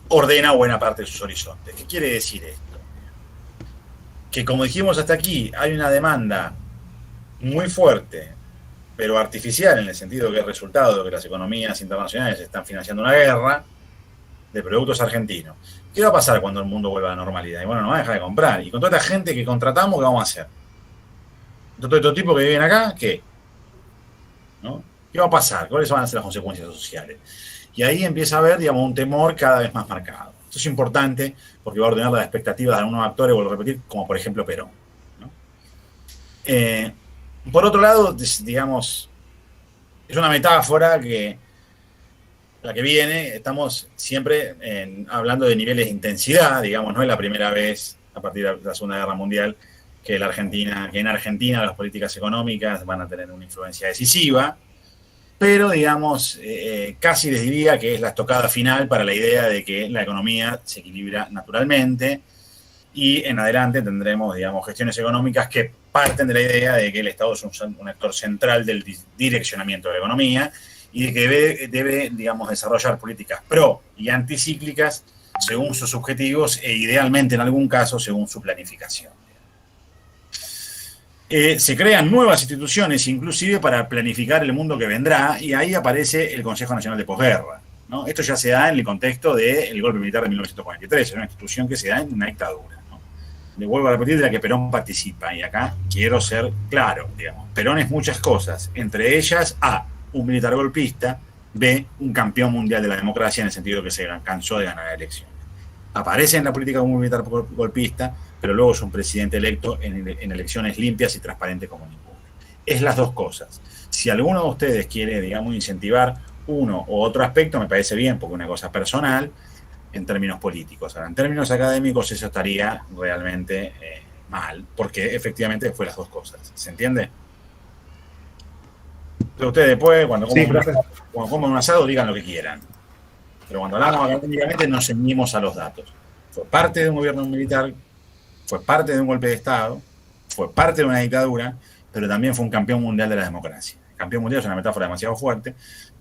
ordena buena parte de sus horizontes. ¿Qué quiere decir esto? Que como dijimos hasta aquí, hay una demanda muy fuerte, pero artificial, en el sentido que es resultado de que las economías internacionales están financiando una guerra de productos argentinos. ¿Qué va a pasar cuando el mundo vuelva a la normalidad? Y bueno, nos va a dejar de comprar. Y con toda esta gente que contratamos, ¿qué vamos a hacer? Todo estos tipos que viven acá, ¿qué? ¿No? ¿Qué va a pasar? ¿Cuáles van a ser las consecuencias sociales? Y ahí empieza a haber, digamos, un temor cada vez más marcado. Esto es importante porque va a ordenar las expectativas de algunos actores, vuelvo a repetir, como por ejemplo Perón, ¿no? Por otro lado, digamos, es una metáfora que la que viene, estamos siempre hablando de niveles de intensidad, digamos, no es la primera vez a partir de la Segunda Guerra Mundial que en Argentina las políticas económicas van a tener una influencia decisiva, pero digamos, casi les diría que es la estocada final para la idea de que la economía se equilibra naturalmente y en adelante tendremos, digamos, gestiones económicas que parten de la idea de que el Estado es un actor central del direccionamiento de la economía y de que debe, digamos, desarrollar políticas pro y anticíclicas según sus objetivos e idealmente en algún caso según su planificación. Se crean nuevas instituciones inclusive para planificar el mundo que vendrá y ahí aparece el Consejo Nacional de Posguerra, ¿no? Esto ya se da en el contexto del golpe militar de 1943, es una institución que se da en una dictadura, ¿no? Le vuelvo a repetir de la que Perón participa y acá quiero ser claro, digamos, Perón es muchas cosas, entre ellas A, un militar golpista, B, un campeón mundial de la democracia en el sentido que se cansó de ganar elecciones. Aparece en la política como un militar golpista, pero luego es un presidente electo en elecciones limpias y transparentes como ninguna. Es las dos cosas. Si alguno de ustedes quiere, digamos, incentivar uno u otro aspecto, me parece bien, porque es una cosa personal, en términos políticos. Ahora, en términos académicos, eso estaría realmente mal, porque efectivamente fue las dos cosas. ¿Se entiende? Entonces ustedes después, cuando coman un asado, digan lo que quieran. Pero cuando hablamos académicamente nos ceñimos a los datos. Fue parte de un gobierno militar, fue parte de un golpe de Estado, fue parte de una dictadura, pero también fue un campeón mundial de la democracia. El campeón mundial es una metáfora demasiado fuerte,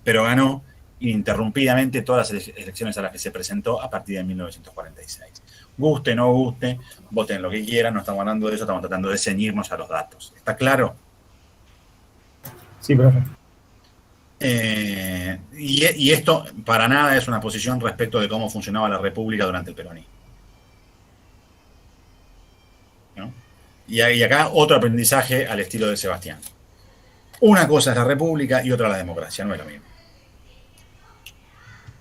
pero ganó ininterrumpidamente todas las elecciones a las que se presentó a partir de 1946. Guste, no guste, voten lo que quieran, no estamos hablando de eso, estamos tratando de ceñirnos a los datos. ¿Está claro? Sí, profe. Y esto para nada es una posición respecto de cómo funcionaba la República durante el peronismo, ¿no? Y acá otro aprendizaje al estilo de Sebastián. Una cosa es la República y otra la democracia, no es lo mismo.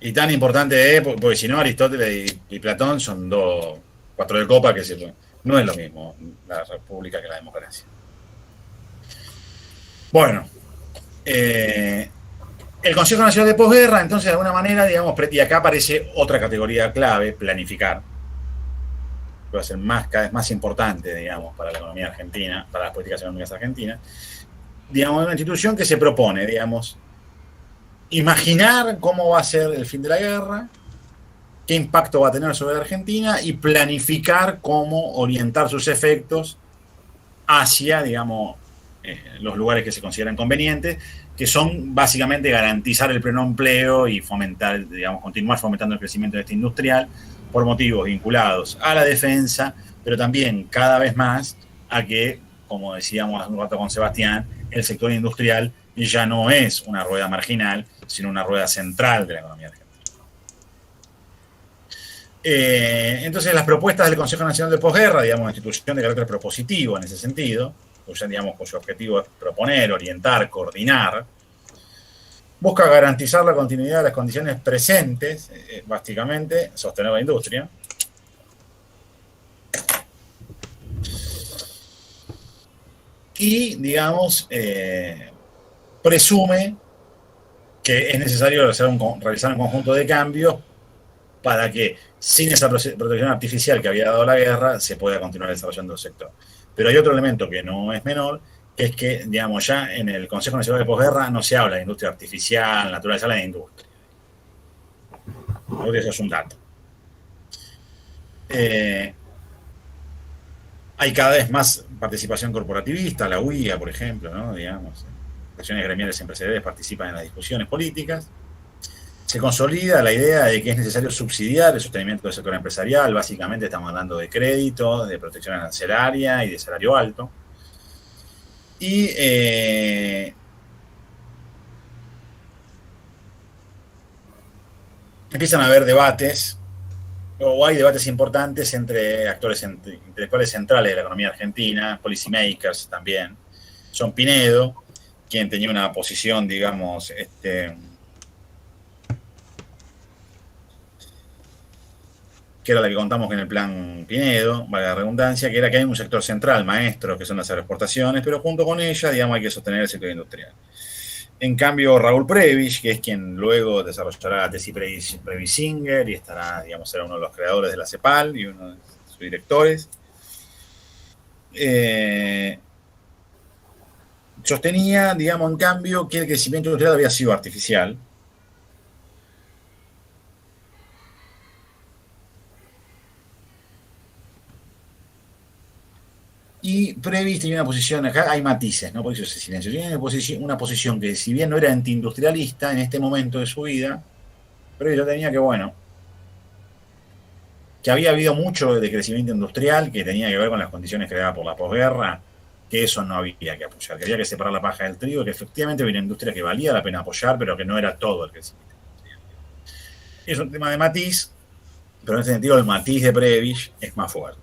Y tan importante es, porque si no Aristóteles y Platón son cuatro de copa, no es lo mismo la República que la democracia. Bueno, el Consejo Nacional de Posguerra, entonces, de alguna manera, digamos, y acá aparece otra categoría clave, planificar, que va a ser cada vez más importante, digamos, para la economía argentina, para las políticas económicas argentinas, digamos, una institución que se propone, digamos, imaginar cómo va a ser el fin de la guerra, qué impacto va a tener sobre la Argentina y planificar cómo orientar sus efectos hacia, digamos, los lugares que se consideran convenientes, que son básicamente garantizar el pleno empleo y fomentar, digamos, continuar fomentando el crecimiento de este industrial por motivos vinculados a la defensa, pero también cada vez más a que, como decíamos hace un rato con Sebastián, el sector industrial ya no es una rueda marginal, sino una rueda central de la economía argentina. Entonces, las propuestas del Consejo Nacional de Posguerra, digamos, una institución de carácter propositivo en ese sentido, digamos, cuyo objetivo es proponer, orientar, coordinar, busca garantizar la continuidad de las condiciones presentes, básicamente, sostener la industria, y, digamos, presume que es necesario realizar un conjunto de cambios para que, sin esa protección artificial que había dado la guerra, se pueda continuar desarrollando el sector. Pero hay otro elemento que no es menor, que es que, digamos, ya en el Consejo Nacional de Posguerra no se habla de industria artificial, natural, se habla de industria. Eso es un dato. Hay cada vez más participación corporativista, la UIA, por ejemplo, ¿no? Digamos, acciones gremiales empresariales participan en las discusiones políticas. Se consolida la idea de que es necesario subsidiar el sostenimiento del sector empresarial. Básicamente estamos hablando de crédito, de protección arancelaria y de salario alto. Y empiezan a haber debates, o hay debates importantes entre actores intelectuales centrales de la economía argentina, policymakers también. Son Pinedo, quien tenía una posición, digamos, que era la que contamos en el plan Pinedo, vale la redundancia, que era que hay un sector central, maestros, que son las agroexportaciones, pero junto con ella, digamos, hay que sostener el sector industrial. En cambio, Raúl Prebisch, que es quien luego desarrollará la tesis Prebisch-Singer y estará, digamos, será uno de los creadores de la CEPAL y uno de sus directores, sostenía, digamos, en cambio, que el crecimiento industrial había sido artificial. Y Prebisch tenía una posición, acá hay matices, ¿no? Por eso ese silencio. Tiene una posición que, si bien no era antiindustrialista en este momento de su vida, Prebisch ya tenía que, bueno, que había habido mucho de crecimiento industrial que tenía que ver con las condiciones creadas por la posguerra, que eso no había que apoyar, que había que separar la paja del trigo, que efectivamente había una industria que valía la pena apoyar, pero que no era todo el crecimiento industrial. Es un tema de matiz, pero en ese sentido el matiz de Prebisch es más fuerte.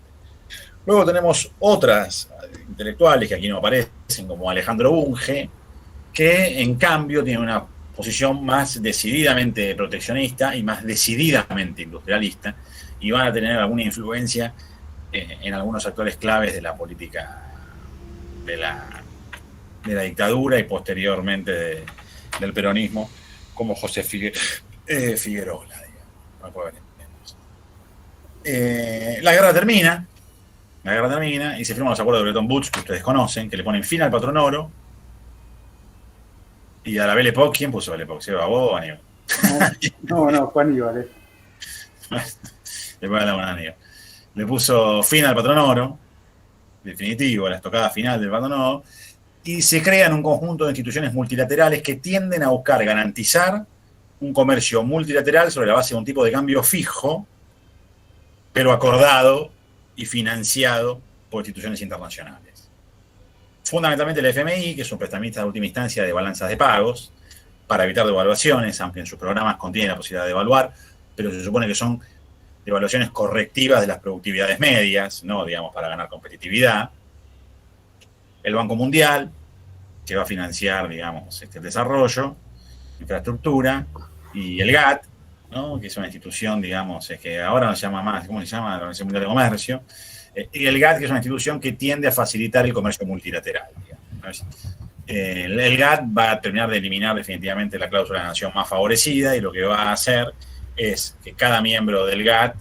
Luego tenemos otras intelectuales que aquí no aparecen, como Alejandro Bunge, que en cambio tienen una posición más decididamente proteccionista y más decididamente industrialista, y van a tener alguna influencia en algunos actores claves de la política de la dictadura y posteriormente del peronismo, como José Figueroa. La guerra termina y se firman los acuerdos de Bretton Woods, que ustedes conocen, que le ponen fin al patrón oro. Y a la Belle Époque, ¿quién puso Belle Époque? ¿Se va vos o Aníbal? No, fue Aníbal. Le puso fin al patrón oro, definitivo, a la estocada final del patrón oro, y se crean un conjunto de instituciones multilaterales que tienden a buscar garantizar un comercio multilateral sobre la base de un tipo de cambio fijo, pero acordado y financiado por instituciones internacionales. Fundamentalmente el FMI, que es un prestamista de última instancia de balanzas de pagos, para evitar devaluaciones, aunque en sus programas contiene la posibilidad de devaluar, pero se supone que son devaluaciones correctivas de las productividades medias, no, digamos, para ganar competitividad. El Banco Mundial, que va a financiar, digamos, el desarrollo, infraestructura, y el GATT, ¿no? Que es una institución, digamos, es que ahora no se llama más, ¿cómo se llama? La Organización Mundial de Comercio. Y el GATT, que es una institución que tiende a facilitar el comercio multilateral, digamos. El GATT va a terminar de eliminar definitivamente la cláusula de la nación más favorecida, y lo que va a hacer es que cada miembro del GATT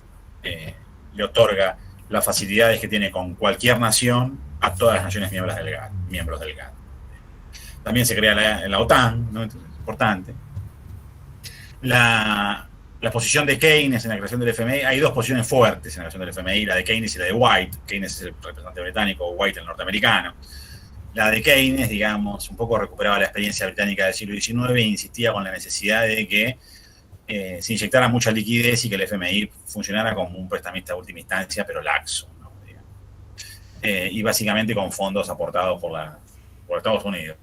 le otorga las facilidades que tiene con cualquier nación a todas las naciones miembros del GATT. También se crea la OTAN, ¿no? Es importante. La posición de Keynes en la creación del FMI, hay dos posiciones fuertes en la creación del FMI, la de Keynes y la de White. Keynes es el representante británico, White el norteamericano. La de Keynes, digamos, un poco recuperaba la experiencia británica del siglo XIX e insistía con la necesidad de que se inyectara mucha liquidez y que el FMI funcionara como un prestamista de última instancia, pero laxo, ¿no? Y básicamente con fondos aportados por Estados Unidos.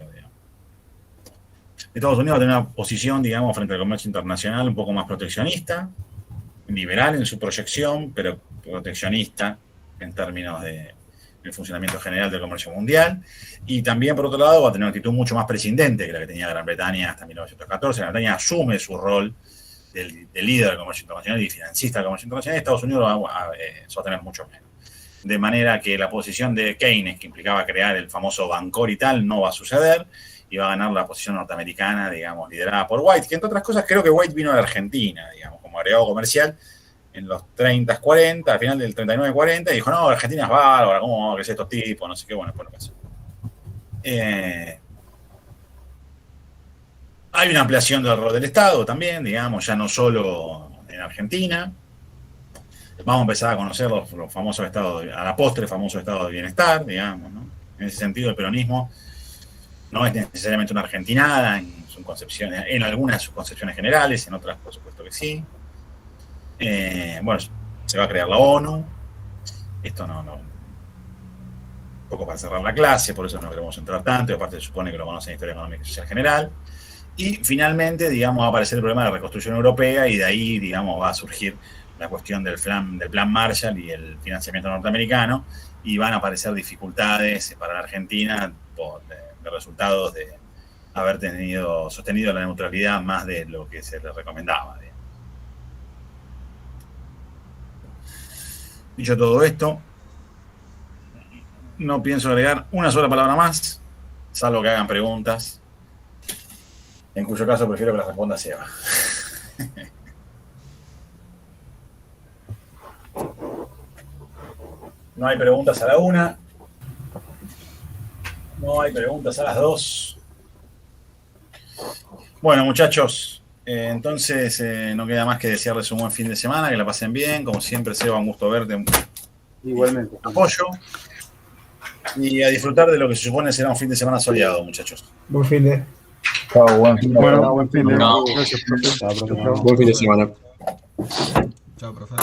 Estados Unidos tiene una posición, digamos, frente al comercio internacional un poco más proteccionista, liberal en su proyección, pero proteccionista en términos del funcionamiento general del comercio mundial. Y también, por otro lado, va a tener una actitud mucho más prescindente que la que tenía Gran Bretaña hasta 1914. Gran Bretaña asume su rol de líder del comercio internacional y financista del comercio internacional, y Estados Unidos va a sostener mucho menos. De manera que la posición de Keynes, que implicaba crear el famoso Bancor y tal, no va a suceder, y va a ganar la posición norteamericana, digamos, liderada por White, que entre otras cosas creo que White vino de Argentina, digamos, como agregado comercial en los 30, 40, al final del 39, 40, y dijo, no, Argentina es bárbara, ¿cómo que es estos tipos? No sé qué, bueno, después lo pasó. Hay una ampliación del rol del Estado también, digamos, ya no solo en Argentina. Vamos a empezar a conocer los famosos estados, a la postre, famosos estados de bienestar, digamos, ¿no? En ese sentido, el peronismo no es necesariamente una argentinada en sus concepciones, en algunas de sus concepciones generales, en otras, por supuesto que sí. Bueno, se va a crear la ONU. Esto no. Un poco para cerrar la clase, por eso no queremos entrar tanto, y aparte se supone que lo conocen en Historia Económica y Social General. Y finalmente, digamos, va a aparecer el problema de la reconstrucción europea, y de ahí, digamos, va a surgir la cuestión del plan Marshall y el financiamiento norteamericano, y van a aparecer dificultades para la Argentina de resultados de haber sostenido la neutralidad más de lo que se le recomendaba. Dicho todo esto, no pienso agregar una sola palabra más, salvo que hagan preguntas, en cuyo caso prefiero que las responda Seba. No hay preguntas a la 1. No hay preguntas a las 2. Bueno, muchachos, entonces no queda más que desearles un buen fin de semana, que la pasen bien. Como siempre, Seba, un gusto verte. Igualmente. Apoyo. Y a disfrutar de lo que se supone será un fin de semana soleado, muchachos. Buen fin de. Chao, buen fin de semana. Bueno, buen fin de No. semana. Buen fin de semana. Chao, profe.